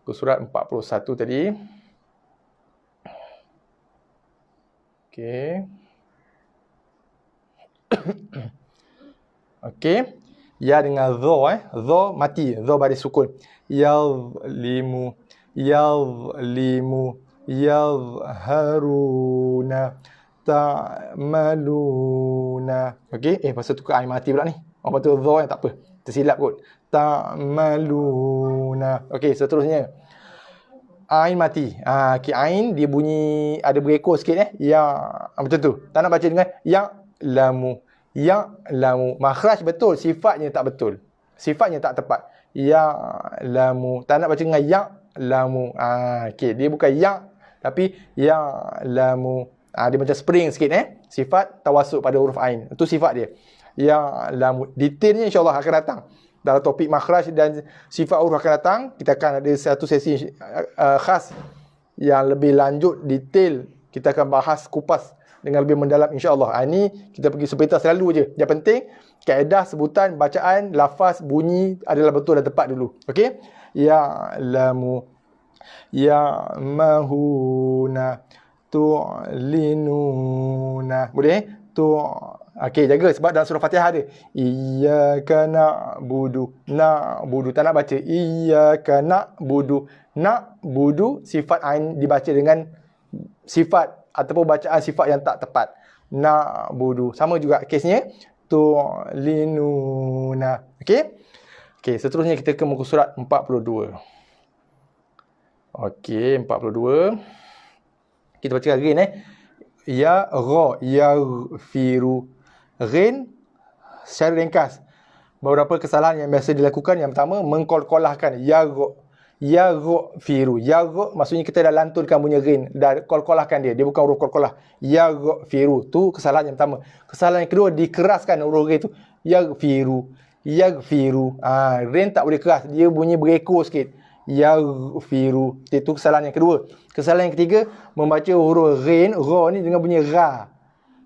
ke surat 41 tadi. Okey. Okey. Ya dengan za za mati, za baris sukun. Yazlimu, yazlimu, yazharuna, ta'maluna. Okey, pasal tukar ain mati pula ni. Orang patut za tak apa. Tersilap kot. Ta'maluna. Okey, seterusnya. Ain mati. Okay, ain dia bunyi ada berekor sikit Ya, macam tu. Tak nak baca dengan ya'lamu. Ya'lamu. Makhraj betul, sifatnya tak betul. Sifatnya tak tepat. Ya'lamu. Tak nak baca dengan ya'lamu. Okey, dia bukan ya tapi ya'lamu. Dia macam spring sikit Sifat tawasuk pada huruf ain. Itu sifat dia. Ya'lamu. Detailnya insya-Allah akan datang. Dalam topik makhraj dan sifat huruf akan datang. Kita akan ada satu sesi khas yang lebih lanjut, detail. Kita akan bahas, kupas dengan lebih mendalam insya-Allah. Ini kita pergi sepintas selalu je. Yang penting kaedah, sebutan, bacaan, lafaz, bunyi adalah betul dan tepat dulu. Okey? Ya'lamu, ya'mahuna, tu'linuna. Boleh Okey, jaga sebab dalam surah Fatihah ada iyyaka na'budu. Na'budu tak nak baca iyyaka na'budu. Na'budu sifat ain dibaca dengan sifat ataupun bacaan sifat yang tak tepat. Na'budu. Sama juga kesnya tu'linuna. Okey? Okey, seterusnya kita ke muka surat 42. Okey, 42. Kita baca again ya ra, yaghfiru. Ghin secara ringkas. Beberapa kesalahan yang biasa dilakukan. Yang pertama, mengkolkolahkan yaghfiru. Yagh maksudnya kita dah lantunkan bunyi ghin, dah kolkolahkan dia. Dia bukan huruf kolkolah. Yaghfiru. Tu kesalahan yang pertama. Kesalahan yang kedua, dikeraskan huruf ghin tu. Yaghfiru. Yaghfiru. Ghin tak boleh keras. Dia bunyi berekor sikit. yaghfiru. Itu kesalahan yang kedua. Kesalahan yang ketiga, membaca huruf ghain, ra ni dengan bunyi ra.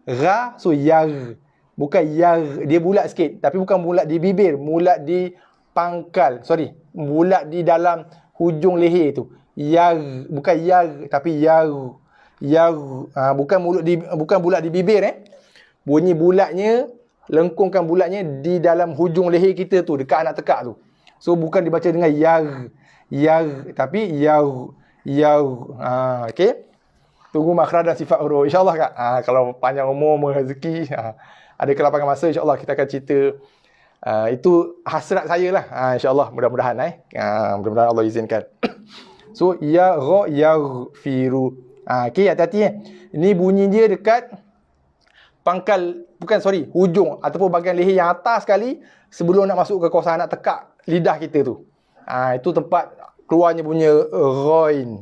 Ra, so yar. Bukan yar, dia bulat sikit. Tapi bukan bulat di bibir, bulat di pangkal. Sorry, bulat di dalam hujung leher tu. Yar, bukan yar, tapi yar. Yar, bukan bulat di bibir Bunyi bulatnya, lengkungkan bulatnya di dalam hujung leher kita tu, dekat anak tekak tu. So bukan dibaca dengan yar, tapi yar. Okey. Tunggu makhraj dan sifat huruf insya-Allah Kak. Kalau panjang umur, rezeki, ada kelapangan masa, insya-Allah kita akan cerita. Itu hasrat saya lah. Insya-Allah, mudah-mudahan mudah-mudahan Allah izinkan. So ya ra yaghfiru. Okey, hati-hati Ini bunyi dia dekat pangkal, hujung ataupun bahagian leher yang atas sekali sebelum nak masuk ke kawasan anak tekak lidah kita tu. Itu tempat keluarnya bunyi ghain.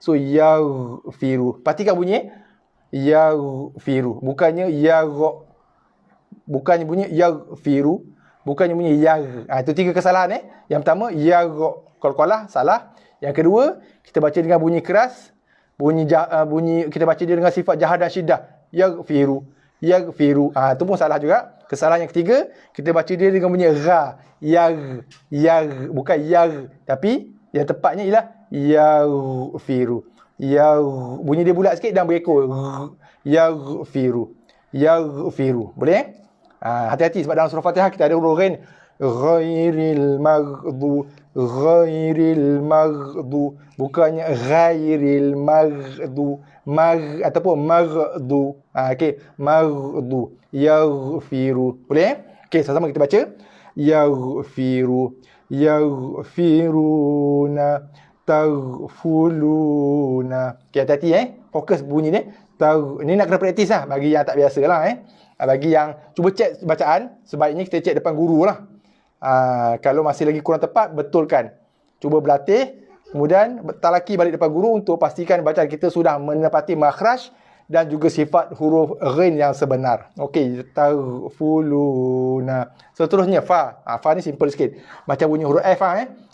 So yaghfiru. Perhatikan bunyi yaghfiru. Bukannya bukannya bunyi yaghfiru, bukannya bunyi yag. Itu tiga kesalahan Yang pertama qalqalah salah. Yang kedua, kita baca dengan bunyi keras. Bunyi kita baca dia dengan sifat jahar dan syiddah. Yaghfiru. Itu pun salah juga. Kesalahan yang ketiga, kita baca dia dengan bunyi ra. Yag. Bukan yag. Tapi yang tepatnya ialah yaghfiru. Bunyi dia bulat sikit dan berekor. Yaghfiru. Boleh? Hati-hati sebab dalam surah Fatihah kita ada huruf ghain. Ghairil maghdu. Bukannya ghairil maghdu. Ataupun maghdu. Okey, maghdu. Yaghfiru. Boleh? Okey, sama-sama kita baca. Yaghfiru. Yaghfiruna. Taghfuluna. Okey, hati-hati fokus bunyi ni. Ni nak kena praktis bagi yang tak biasa lah Bagi yang cuba cek bacaan, sebaiknya kita cek depan guru lah. Kalau masih lagi kurang tepat, betulkan. Cuba berlatih, kemudian talaki balik depan guru untuk pastikan bacaan kita sudah menepati makhraj dan juga sifat huruf ghain yang sebenar. Okey, taghfuluna. Seterusnya fa. Fa ni simple sikit. Macam bunyi huruf F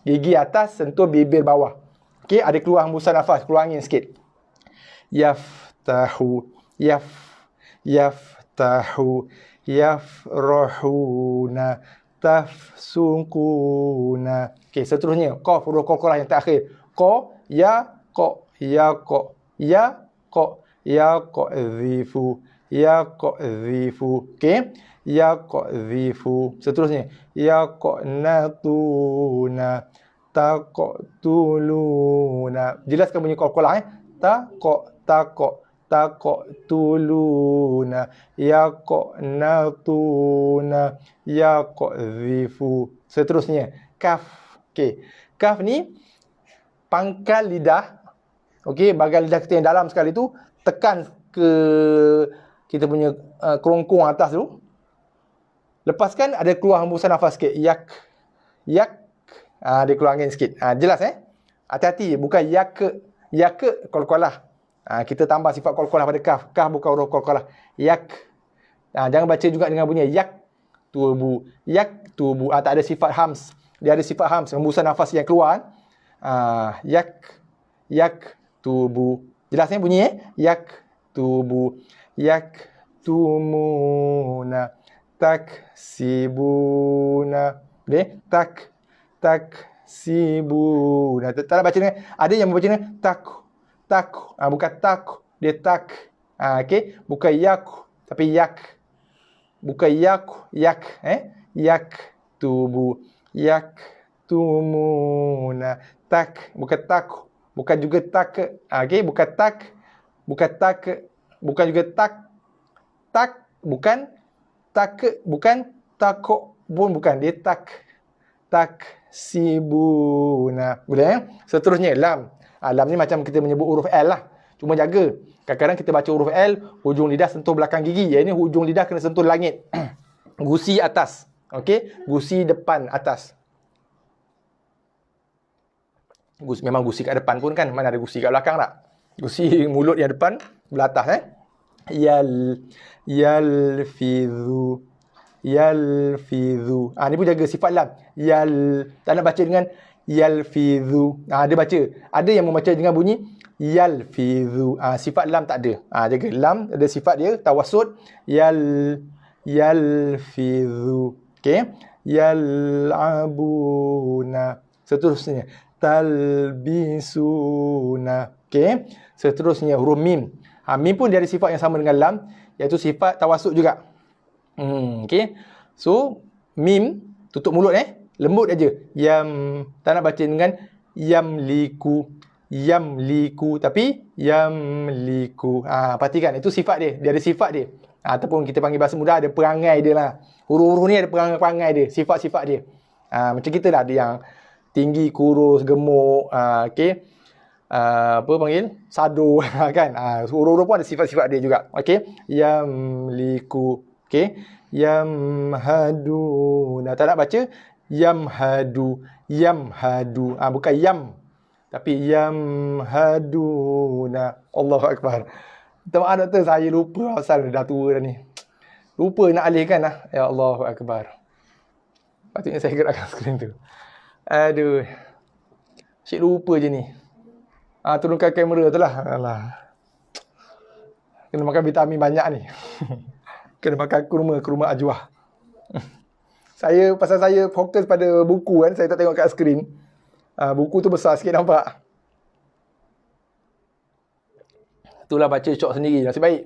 Gigi atas sentuh bibir bawah. Okey, ada keluar hembusan nafas, keluar angin sikit. Yaftahu. Yaftahu. Yafrahuna. Tafsukuna. Okey, seterusnya qaf, huruf qalqalah yang terakhir. Qa, ya, qa, ya, qa, ya, qa, ya, qadhifu, ya, qadhifu. Okey, ya, qadhifu. Seterusnya ya, qanatuna, taqtuluna. Jelaskan bunyi qalqalah taqtuluna, yaqnatuna, yaqdhifu. Seterusnya kaf. Okey, kaf ni pangkal lidah. Okey, bahagian lidah kita yang dalam sekali tu tekan ke kita punya kerongkong atas tu. Lepaskan, ada keluar hembusan nafas sikit. Yak. Dia keluar angin sikit. Jelas Hati-hati, bukan yak qalqalah. Kita tambah sifat qalqalah pada kaf. Kaf bukan huruf qalqalah. Yak. Jangan baca juga dengan bunyi yak tubu. Yak tubu. Tak ada sifat hams. Dia ada sifat hams, hembusan nafas yang keluar. Yak tubu. Jelasnya bunyi yak tubu. Yak tumuna. Taksibuna. Boleh? Taksibuna. Tak ada baca dengan, ada yang membaca dengan bukan tak, dia tak. Okey, bukan yak tapi yak. Bukan yak. Yak tubu, yak tumuna. Tak, bukan tak. Bukan juga tak. Okey, bukan tak. Bukan tak. Bukan juga tak. Tak, bukan tak, bukan takok pun bukan, dia tak. Taksibuna. Boleh Seterusnya lam. Lam ni macam kita menyebut huruf L lah. Cuma jaga. Kadang-kadang kita baca huruf L, hujung lidah sentuh belakang gigi. Yang ini hujung lidah kena sentuh langit. Gusi atas. Okey? Gusi depan atas. Memang gusi kat depan pun kan. Mana ada gusi kat belakang tak? Gusi mulut yang depan, belah atas. Yalfidhu. Ni pun jaga sifat lam. Tak nak baca dengan yalfidhu. Dia baca. Ada yang membaca dengan bunyi yalfidhu. Sifat lam tak ada. Jaga lam ada sifat dia tawassut, yalfidhu. Okey. Yal'abuna. Seterusnya talbisuna. Okey. Seterusnya huruf mim. Mim pun dia ada sifat yang sama dengan lam, iaitu sifat tawassut juga. Okey. So mim tutup mulut lembut aja. Tak nak baca dengan yamliku. Yamliku tapi yamliku. Perhatikan itu sifat dia. Dia ada sifat dia. Ataupun kita panggil bahasa mudah, ada perangai dia lah. Huruf-huruf ni ada perangai dia, sifat-sifat dia. Macam kita dah ada yang tinggi, kurus, gemuk, okey. Apa panggil? Sado kan. Huruf-huruf pun ada sifat-sifat dia juga. Okey. Yamliku. Okey. Yamhaduna. Tak nak baca yamhadu. Yamhadu. Bukan yam. Tapi yamhaduna. Allahu Akbar. Minta maaf doktor, saya lupa asal dah tua dah ni. Lupa nak alihkan lah. Ya Allahu Akbar. Patutnya saya gerakkan skrin tu. Aduh. Cik lupa je ni. Turunkan kamera tu lah. Alah. Kena makan vitamin banyak ni. Kena makan kurma ajwah. Pasal saya fokus pada buku kan, saya tak tengok kat skrin. Buku tu besar sikit nampak. Itulah baca syok sendiri. Nasib baik.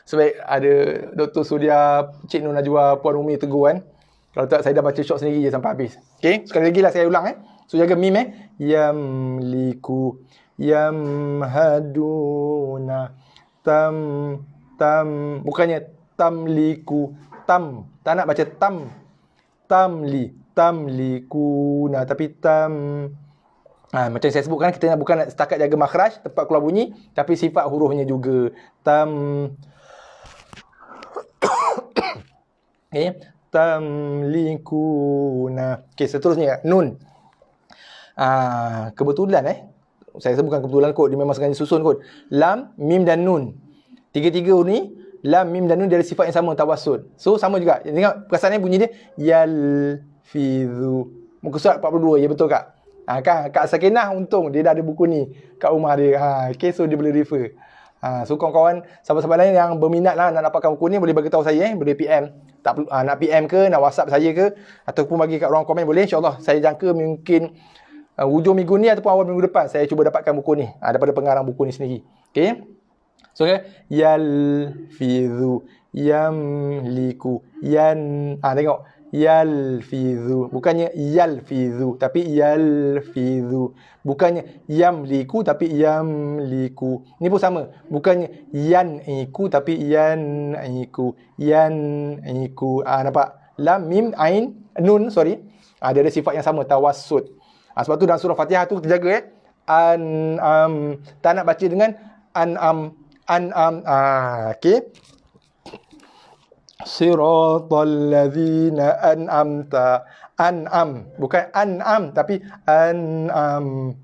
Sebaik ada Dr. Sudia, Cik Nur Najwa, Puan Umi tegur kan. Kalau tak, saya dah baca syok sendiri je sampai habis. Okay, sekali lagi lah saya ulang So jaga mim Yamliku, yamhaduna, bukannya tamliku, tak nak baca tamlikuna, tapi macam saya sebut kan, kita bukan nak setakat jaga makhraj, tempat keluar bunyi, tapi sifat hurufnya juga. Okay. Tamlikuna. Okay, seterusnya nun. Kebetulan saya bukan kebetulan kot, dia memang sengaja susun kot. Lam, mim dan nun. Tiga-tiga ni, lam, mim dan nun dia ada sifat yang sama, tawassut. So sama juga. Tengok perasaannya bunyi dia yalfidhu. Muka surat 42, ya betul Kak? Kan Kak Sakinah untung dia dah ada buku ni kat rumah dia. Okay, so dia boleh refer. So kawan-kawan, sahabat-sahabat lain yang berminat lah nak dapatkan buku ni, boleh bagi tahu saya boleh PM. Tak perlu nak PM ke, nak WhatsApp saya ke, ataupun bagi kat ruang komen boleh. InsyaAllah saya jangka mungkin hujung minggu ni ataupun awal minggu depan saya cuba dapatkan buku ni daripada pengarang buku ni sendiri. Okay. So yalfidhu, yamliku, tengok yalfidhu, bukannya yalfidhu tapi yalfidhu, bukannya yamliku tapi yamliku. Ni pun sama, bukannya yaniku tapi yaniku, yaniku. Nampak lam, mim, ain, nun, sorry. Dia ada sifat yang sama, tawassut. Sebab tu dalam surah Fatihah tu kita jaga an'am, tak nak baca dengan an'am. Okay. Siratal ladzina an'amta. An'am, bukan an'am tapi an'am.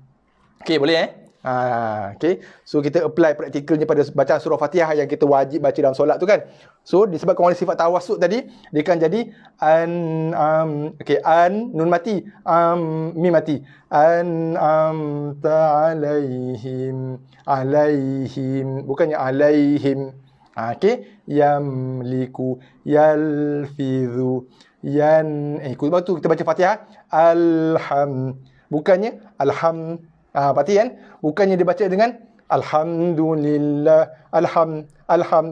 Okey, boleh okey. So kita apply praktikalnya pada bacaan surah Fatihah yang kita wajib baca dalam solat tu kan. So disebabkan oleh sifat tawassut tadi, dia akan jadi an'am. Okey, nun mati, mim mati. An'amta alaihim, bukannya alaihim. Okey, yamliku, yalfidhu, sebab tu kita baca Fatihah bukannya alham. Perhatikan, bukannya dibaca dengan alhamdulillah,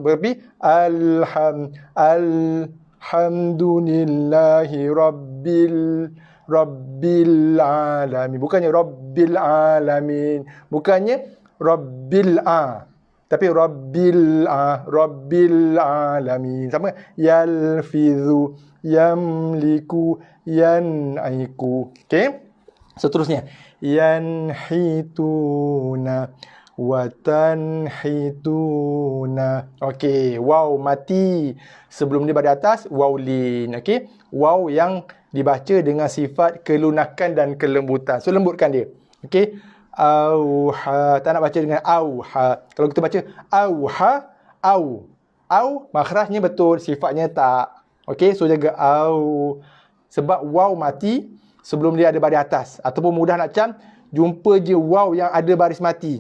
berarti alhamdulillahi rabbil alamin, bukannya rabbil alamin, bukannya rabbil tapi rabbil alamin. Sama, yalfidhu, yamliku, yanaiku. Okey. Seterusnya yanhituna wa tanhituna. Okey, waw mati. Sebelum dia pada atas waw lin. Okey, waw yang dibaca dengan sifat kelunakan dan kelembutan. So lembutkan dia. Okey. Auha, tak nak baca dengan auha. Kalau kita baca auha, makhrajnya betul, sifatnya tak. Okey, so jaga au. Sebab waw mati, sebelum dia ada baris atas. Ataupun mudah nak cam, jumpa je waw yang ada baris mati.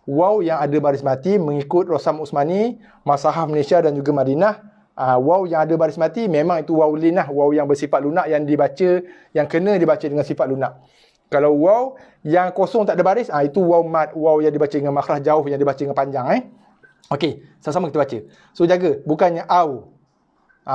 Waw yang ada baris mati mengikut Rasam Usmani, Masahaf Malaysia dan juga Madinah. Waw yang ada baris mati memang itu waw lin lah, waw yang bersifat lunak yang dibaca, yang kena dibaca dengan sifat lunak. Kalau waw yang kosong tak ada baris, itu waw mat, waw yang dibaca dengan makhraj jauh, yang dibaca dengan panjang. Okey, sama-sama kita baca. So jaga, bukannya au.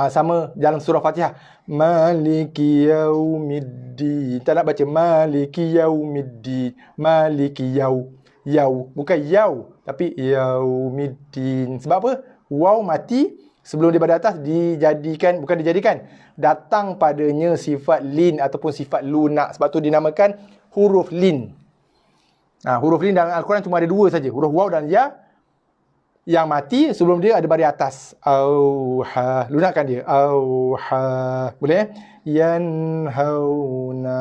Sama dalam surah Fatihah. Maliki yaumiddin. Tak nak baca maliki yaumiddin. Maliki yau. Yau. Bukan yau. Tapi yaumiddin. Sebab apa? Waw mati sebelum daripada atas dijadikan, bukan dijadikan, datang padanya sifat lin ataupun sifat lunak. Sebab tu dinamakan huruf lin. Huruf lin dalam Al-Quran cuma ada dua saja. Huruf waw dan ya. Yang mati sebelum dia ada baris atas. Auha. Lunakkan dia. Auha. Boleh? Yanhauna.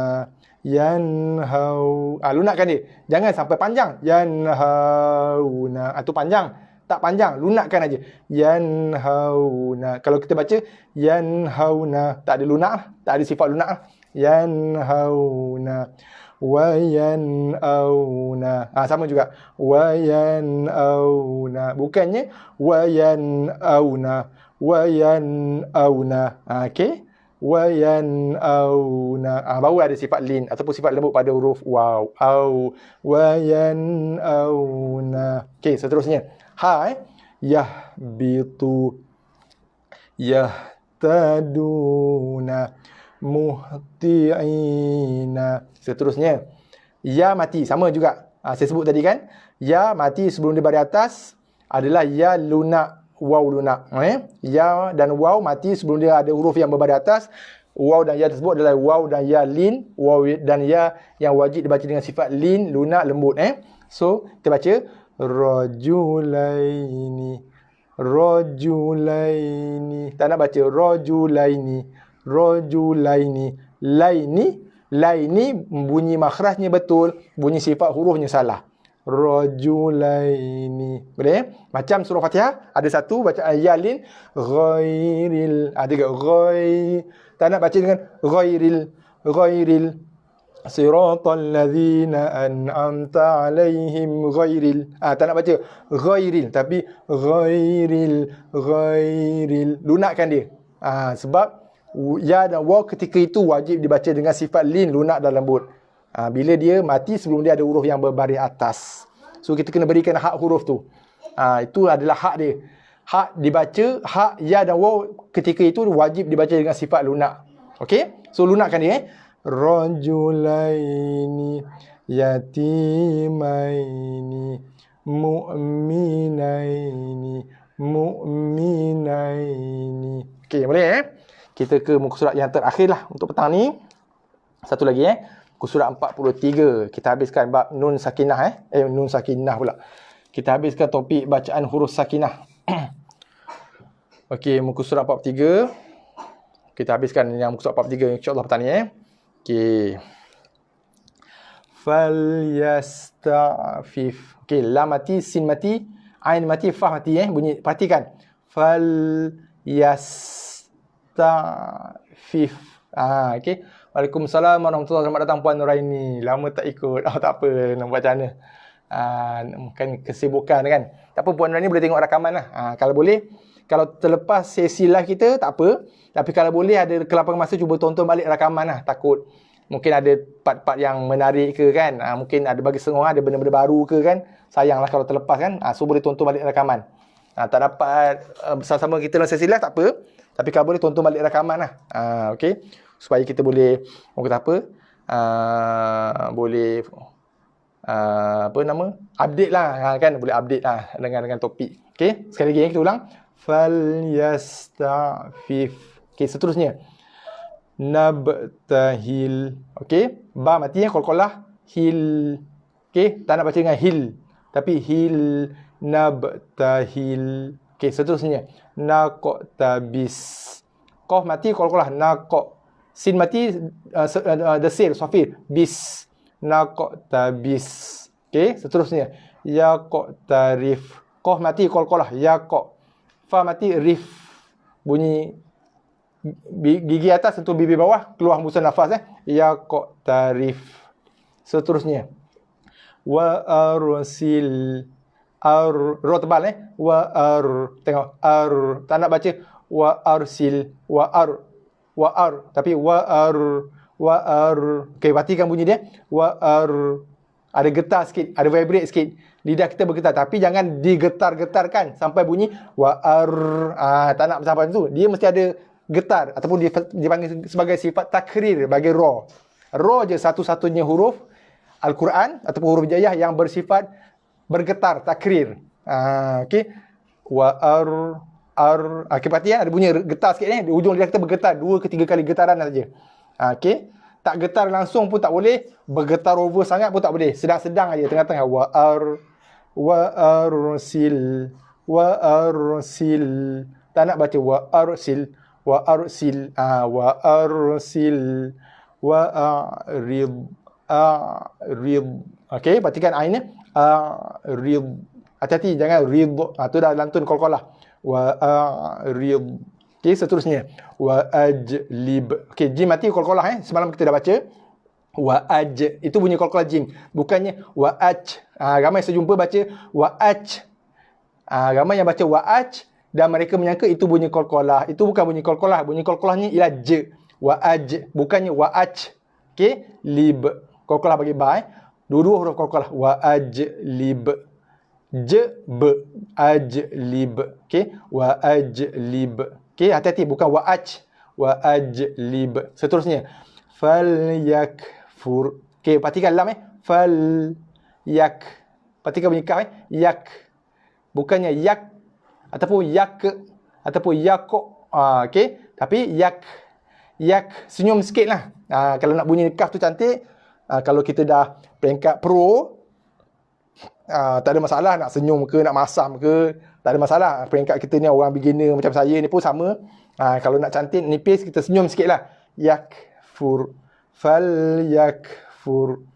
Yanhau. Lunakkan dia. Jangan sampai panjang. Yanhauna. Itu panjang. Tak panjang. Lunakkan aja. Yanhauna. Kalau kita baca yanhauna, tak ada lunak. Tak ada sifat lunak. Yanhauna. Wa yan'auna. Sama juga. Wa yan'auna. Bukannya wa yan'auna. Wa yan'auna. Okey. Wa yan'auna. Baru ada sifat lin ataupun sifat lembut pada huruf waw. Au. Wa yan'auna. Okey, seterusnya. Yahbitu. Yahtaduna. Muhti'ina. Seterusnya, ya mati, sama juga. Saya sebut tadi kan, ya mati sebelum dia baris atas adalah ya lunak, waw lunak. Ya dan waw mati sebelum dia ada huruf yang berbaris atas. Waw dan ya tersebut adalah waw dan ya lin, waw dan ya yang wajib dibaca dengan sifat lin, lunak, lembut. So, kita baca rajulaini. Rajulaini. Tak nak baca rajulaini. Rajulaini. Laini bunyi makhrajnya betul, bunyi sifat hurufnya salah. Rajulaini. Boleh? Macam surah Fatihah ada satu bacaan ya lin, ghairil. Ada ke ghair. Tak nak baca dengan ghairil. Ghairil siratal ladzina an'amta alaihim ghairil. Tak nak baca ghairil tapi ghairil. Lunakkan dia. Sebab ya dan waw ketika itu wajib dibaca dengan sifat lin, lunak dan lembut. Bila dia mati sebelum dia ada huruf yang berbaris atas. So kita kena berikan hak huruf tu. Itu adalah hak dia. Hak dibaca, hak ya dan waw ketika itu wajib dibaca dengan sifat lunak. Okey? So lunakkan dia. Rajulaini yatimaini mu'minaini. Okey, boleh Kita ke muka surat yang terakhir lah untuk petang ni. Satu lagi muka surat 43. Kita habiskan bab nun sakinah nun sakinah pula. Kita habiskan topik bacaan huruf sakinah. Okey, muka surat 43. Kita habiskan yang muka surat 43 insya-Allah petang ni Okey. Falyasta'fif. Okey, lam mati, sin mati, ain mati, fa mati bunyi. Perhatikan. Ta'fif. Okey. Waalaikumsalam warahmatullahi wabarakatuh. Selamat datang Puan Nuraini. Lama tak ikut. Tak apa, nak buat macam mana. Kan kesibukan kan. Tak apa, Puan Nuraini boleh tengok rakaman lah. Kalau boleh, kalau terlepas sesi live kita, tak apa. Tapi kalau boleh ada kelapangan masa, cuba tonton balik rakaman lah. Takut mungkin ada part-part yang menarik ke kan. Mungkin ada bagi setengah orang ada benda-benda baru ke kan. Sayanglah kalau terlepas kan. So boleh tonton balik rakaman. Tak dapat bersama-sama kita dalam sesi live, tak apa. Tapi kalau boleh tonton balik rakaman lah. Okey. Supaya kita boleh, orang kata apa, boleh update lah kan. Boleh update lah dengan topik. Okey. Sekali lagi kita ulang. Falyasta'fif. Okey, seterusnya. Nabtahil. Okey. Ba mati qalqalah. Hil. Okey. Tak nak baca dengan hil. Tapi hil. Nabtahil. Okey, seterusnya. Naqtabis. Qaf mati qalqalah. Naq. Sin mati desir, safir. Bis. Naqtabis. Okey, seterusnya. Yaqtarif. Qaf mati qalqalah. Yaqa. Fa mati rif. Bunyi Gigi atas sentuh bibir bawah, keluar hembusan nafas yaqtarif. Seterusnya wa arsil ro tebal wa tengok tak nak baca wa arsil wa tapi wa okey, perhatikan bunyi dia wa ada getar sikit, ada vibrate sikit, lidah kita bergetar tapi jangan digetar-getarkan sampai bunyi wa tak nak sampai tu, dia mesti ada getar ataupun dipanggil sebagai sifat takrir bagi ra je satu-satunya huruf Al-Quran ataupun huruf hijaiyah yang bersifat bergetar, takrir. Okey. Wa okey, perhatikan ada bunyi getar sikit di hujung lidah kita bergetar 2 ke 3 kali getaran saja. Okey. Tak getar langsung pun tak boleh, bergetar over sangat pun tak boleh. Sedang-sedang aja tengah-tengah arsil. Tak nak baca wa arsil wa a'rid. Okey, perhatikan ainnya a'rid. Hati-hati jangan rid. Tu dah lantun qalqalah. Wa a'rid. Okey, seterusnya wa ajlib. Okey, jim mati qalqalah semalam kita dah baca. Wa itu bunyi qalqalah jim, bukannya wa ramai saya jumpa baca wa ramai yang baca wa dan mereka menyangka itu bunyi qalqalah. Itu bukan bunyi qalqalah. Bunyi qalqalahnya ialah j. Wa bukannya wa okey, lib. Qalqalah bagi ba dua-dua huruf qalqalah. Wa ajlib. Ajlib. Okey, wa ajlib. Okey, hati-hati bukan wa ajlib. Seterusnya falyakfur. Okey, perhatikan lam perhatikan bunyi kaf yak. Bukannya yak ataupun ataupun yaqo. Okey, tapi yak senyum sikitlah. Kalau nak bunyi kaf tu cantik, kalau kita dah peringkat pro, tak ada masalah nak senyum ke, nak masam ke, tak ada masalah. Peringkat kita ni orang beginner macam saya ni pun sama. Kalau nak cantik, nipis, kita senyum sikitlah. Yakfur. Falyakfur.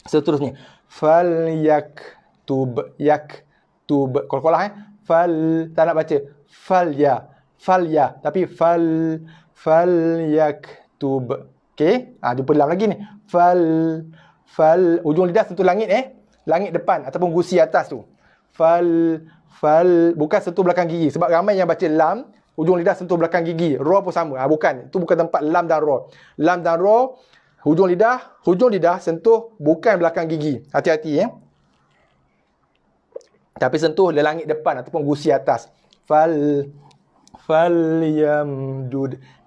Seterusnya falyaktub. Yaktub. Qalqalah tak nak baca falya tapi falyaktub. Okey, jumpa lam lagi ni. Ujung lidah sentuh langit langit depan ataupun gusi atas tu. Bukan sentuh belakang gigi, sebab ramai yang baca lam ujung lidah sentuh belakang gigi. Ra pun sama. Bukan, itu bukan tempat lam dan ra. Lam dan ra hujung lidah sentuh bukan belakang gigi. Hati-hati tapi sentuh langit depan ataupun gusi atas.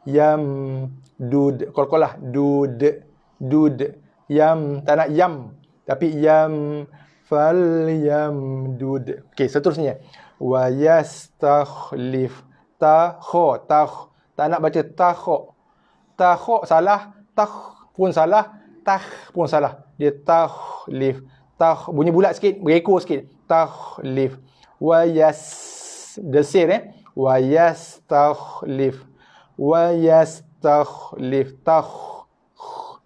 Yamdud. Qalqalah dud. Yam, tak nak yam tapi yam. Yamdud. Okey, seterusnya wa yastakhlif. Tak nak baca takho salah, pun salah, pun salah. Dia takhlif. Bunyi bulat sikit, bereko sikit. Takhlif. Wa desir wa yastakhlif. Dia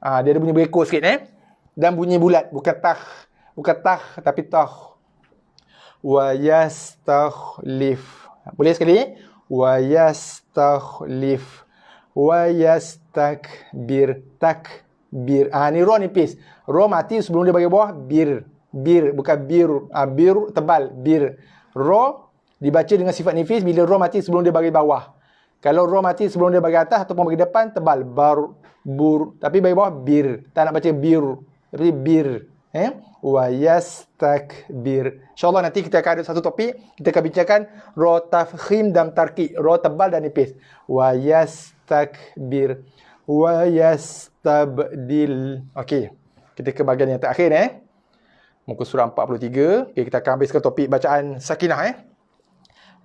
ada bunyi bereko sikit dan bunyi bulat, bukan tapi wa yastakhlif. Boleh sekali? Wa yastakhlif. Wa yastakbir. Takbir. Ni ra nipis. Ra mati sebelum dia bagi bawah bir bukan bir. Bir tebal, bir. Ra dibaca dengan sifat nipis bila ra mati sebelum dia bagi bawah. Kalau ra mati sebelum dia bagi atas ataupun bagi depan tebal, bur. Tapi bagi bawah bir. Tak nak baca bir, tapi bir. Wa yastakbir. InsyaAllah nanti kita akan ada satu topik, kita akan bincangkan ra tafkhim dan tarqiq, ra tebal dan nipis. Wa yastakbir. Wa yastabdil. Okey, kita ke bahagian yang terakhir muka surah 43. Okey, kita akan habiskan topik bacaan sakinah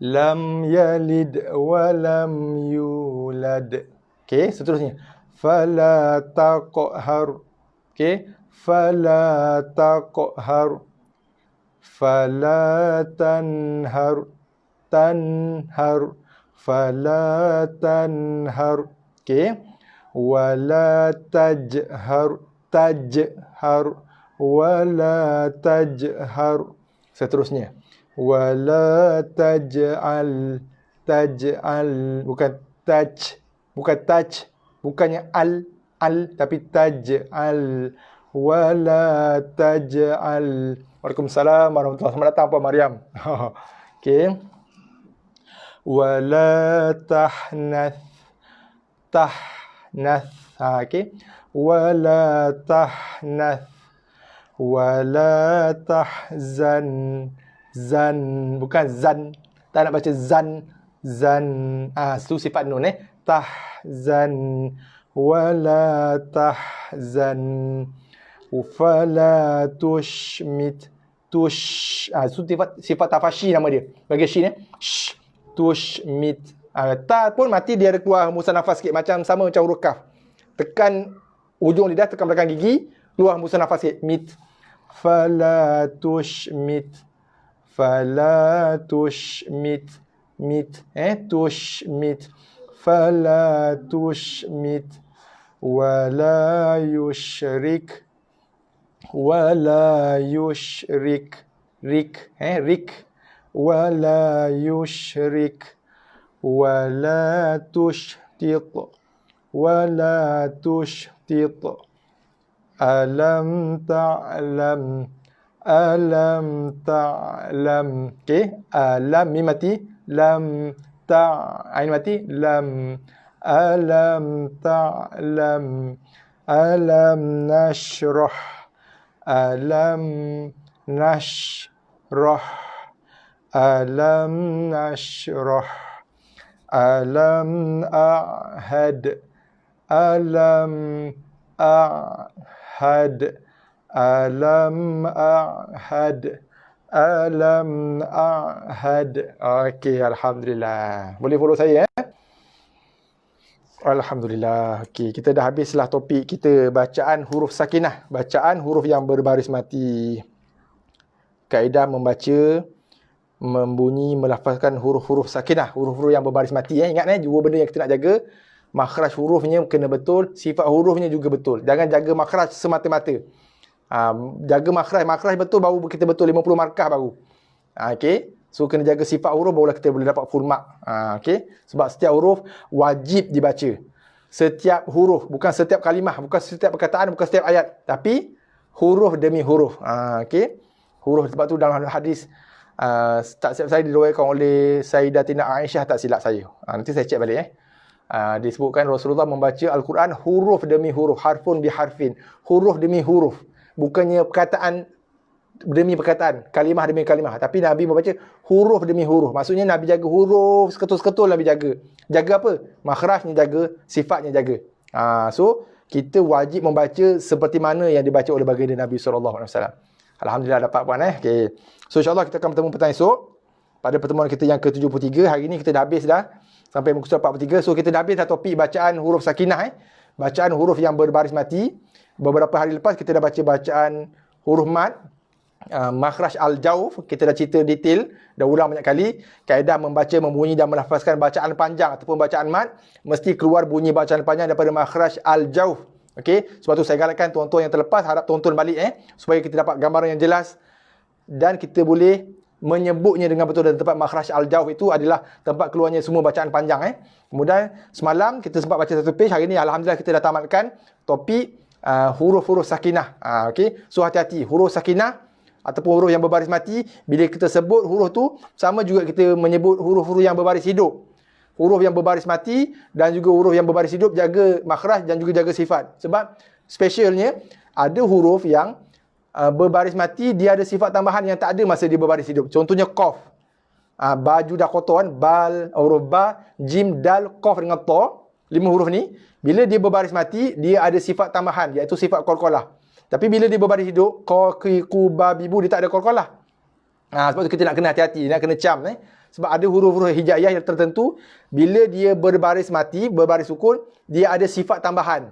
Lam yalid wa lam yulad. Okey, seterusnya fala taqhar. Okey, fala taqhar. Fala tanhar. Fala tanhar. Okey, wala tajhar. Wala tajhar. Seterusnya wala taj'al. Bukan Bukan taj. Bukannya al tapi taj'al. Wala taj'al. Waalaikumsalam warahmatullahi wabarakatuh. Selamat datang Puan Mariam. Okey. Wala tahnath. Tahnath. Okey. Wala tahnath. Wala tahzan. Zan. Bukan zan. Tak nak baca zan. Zan. Itu sifat nun tahzan. Wala tahzan. Fala tushmit. Itu sifat tafashi nama dia. Bagi shin tushmit. Ta pun mati dia ada keluar hembusan nafas sikit. Sama macam huruf kaf. Tekan ujung lidah, tekan belakang gigi, keluar hembusan nafas sikit. Mit. Fala tushmit. Fala tushmit. Tushmit. Fala tushmit. Wala yushrik. Wala yushrik. Rik. Wala yushrik. Wala tushtit. Wala tushtit. Alam ta'lam. Alam ta'lam. Okey. Alam mim mati. Lam ain mati. Lam. Alam ta'lam. Alam nashrah. Alam nashrah. Alam nashrah. Alam a'had. Alam a'had. Alam a'had. Alam a'had. Okey, alhamdulillah. Boleh follow saya Alhamdulillah. Okey, kita dah habislah topik kita bacaan huruf sakinah, bacaan huruf yang berbaris mati. Kaedah membaca, membunyi, melafazkan huruf-huruf sakinah, huruf-huruf yang berbaris mati. Ingat dua benda yang kita nak jaga. Makhraj hurufnya kena betul, sifat hurufnya juga betul. Jangan jaga makhraj semata-mata. Jaga makhraj betul baru kita betul 50 markah baru. Okey. So kena jaga sifat huruf barulah kita boleh dapat full mark. Okey. Sebab setiap huruf wajib dibaca. Setiap huruf, bukan setiap kalimah, bukan setiap perkataan, bukan setiap ayat, tapi huruf demi huruf. Okey. Huruf, sebab tu dalam hadis tak silap saya diriwayatkan oleh Sayyidatina Aisyah, tak silap saya. Nanti saya cek balik disebutkan Rasulullah membaca Al-Quran huruf demi huruf, harfun bi harfin, huruf demi huruf. Bukannya perkataan demi perkataan, kalimah demi kalimah, tapi Nabi membaca huruf demi huruf. Maksudnya Nabi jaga huruf seketul-seketul, Nabi jaga. Jaga apa? Makhrajnya jaga, sifatnya jaga. So kita wajib membaca seperti mana yang dibaca oleh baginda Nabi SAW. Alhamdulillah dapat puan Okay. So insyaAllah kita akan bertemu petang esok pada pertemuan kita yang ke-73. Hari ni kita dah habis dah sampai muka surat 43. So kita dah habis dah topik bacaan huruf sakinah bacaan huruf yang berbaris mati. Beberapa hari lepas kita dah baca bacaan huruf mad, makhraj al-jawf, kita dah cerita detail, dah ulang banyak kali. Kaedah membaca, membunyi dan melafazkan bacaan panjang ataupun bacaan mad, mesti keluar bunyi bacaan panjang daripada makhraj al-jawf. Okey, sebab tu saya galakkan tuan-tuan yang terlepas harap tonton balik supaya kita dapat gambaran yang jelas dan kita boleh menyebutnya dengan betul. Dan tempat makhraj al-jawf itu adalah tempat keluarnya semua bacaan panjang. Kemudian semalam kita sempat baca satu page, hari ni alhamdulillah kita dah tamatkan topik huruf-huruf sakinah. Okey, so hati-hati huruf sakinah ataupun huruf yang berbaris mati. Bila kita sebut huruf tu, sama juga kita menyebut huruf-huruf yang berbaris hidup. Huruf yang berbaris mati dan juga huruf yang berbaris hidup, jaga makhraj dan juga jaga sifat. Sebab specialnya ada huruf yang berbaris mati, dia ada sifat tambahan yang tak ada masa dia berbaris hidup. Contohnya qaf. Baju dah kotor bal, huruf ba, jim, dal, qaf dengan ta. 5 huruf ni, bila dia berbaris mati, dia ada sifat tambahan, iaitu sifat qalqalah. Tapi bila dia berbaris hidup, qa, qi, ku, ba, bibu, dia tak ada qalqalah. Sebab tu kita nak kena hati-hati, nak kena cam. Sebab ada huruf-huruf hijaiyah yang tertentu, bila dia berbaris mati, berbaris sukun, dia ada sifat tambahan.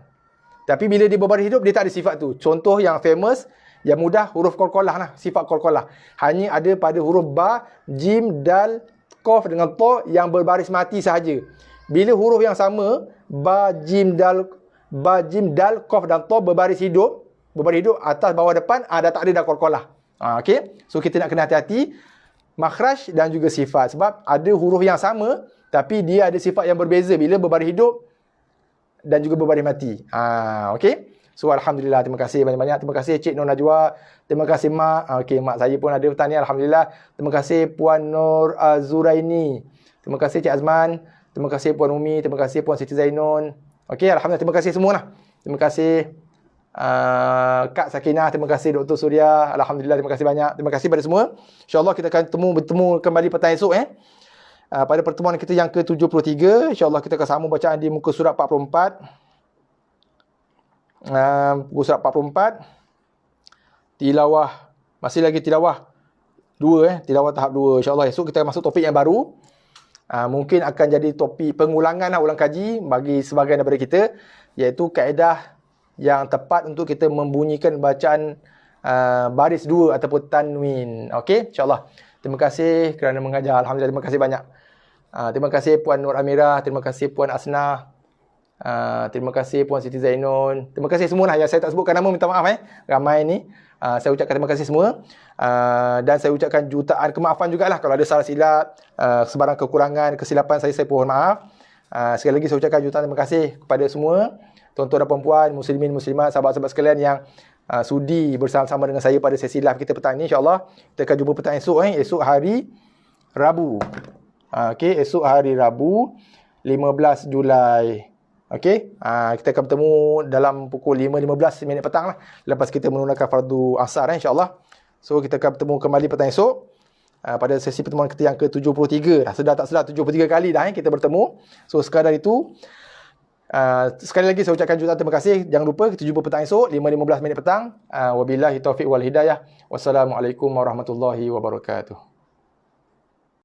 Tapi bila dia berbaris hidup, dia tak ada sifat tu. Contoh yang famous, yang mudah, huruf qalqalah sifat qalqalah. Hanya ada pada huruf ba, jim, dal, qaf dengan ta yang berbaris mati sahaja. Bila huruf yang sama, ba, jim, dal, qaf dan ta berbaris hidup atas, bawah, depan, dah tak ada dah qalqalah. Okey. So kita nak kena hati-hati makhraj dan juga sifat. Sebab ada huruf yang sama tapi dia ada sifat yang berbeza. Bila berbaris hidup, dan juga berbaris mati. Okey. So alhamdulillah, terima kasih banyak-banyak. Terima kasih Cik Nur Najwa. Terima kasih Mak. Okey, Mak saya pun ada bertanya, alhamdulillah. Terima kasih Puan Nur Azuraini. Terima kasih Cik Azman. Terima kasih Puan Umi. Terima kasih Puan Siti Zainun. Okey, alhamdulillah, terima kasih semualah. Terima kasih Kak Sakinah, terima kasih Dr. Surya. Alhamdulillah, terima kasih banyak. Terima kasih pada semua. InsyaAllah kita akan bertemu kembali petang esok pada pertemuan kita yang ke-73. InsyaAllah kita akan sambung bacaan di muka surat 44. Muka surat 44. Tilawah. Masih lagi tilawah 2 tilawah tahap 2. InsyaAllah esok kita masuk topik yang baru. Mungkin akan jadi topik pengulangan ulang kaji bagi sebahagian daripada kita, iaitu kaedah yang tepat untuk kita membunyikan bacaan baris 2 ataupun tanwin. Okey, insyaAllah. Terima kasih kerana mengajar. Alhamdulillah, terima kasih banyak. Terima kasih Puan Nur Amirah, terima kasih Puan Asnah, terima kasih Puan Siti Zainun. Terima kasih semua yang saya tak sebutkan nama, minta maaf ramai ni. Saya ucapkan terima kasih semua. Dan saya ucapkan jutaan kemaafan jugalah kalau ada salah silap, sebarang kekurangan, kesilapan saya mohon maaf. Sekali lagi saya ucapkan jutaan terima kasih kepada semua tuan-tuan dan puan-puan, muslimin, muslimat, sahabat-sahabat sekalian yang sudi bersama-sama dengan saya pada sesi live kita petang ni. InsyaAllah kita akan jumpa petang esok esok hari Rabu. Okey, esok hari Rabu 15 Julai. Okey, kita akan bertemu dalam pukul 5.15 minit petang lah, lepas kita menunaikan fardu asar insya-Allah. So kita akan bertemu kembali petang esok pada sesi pertemuan kita yang ke-73. Sedar tak sedar 73 kali dah kita bertemu. So sekadar itu, sekali lagi saya ucapkan jutaan terima kasih. Jangan lupa kita jumpa petang esok 5.15 minit petang. Wabillahi taufiq wal hidayah. Wassalamualaikum warahmatullahi wabarakatuh.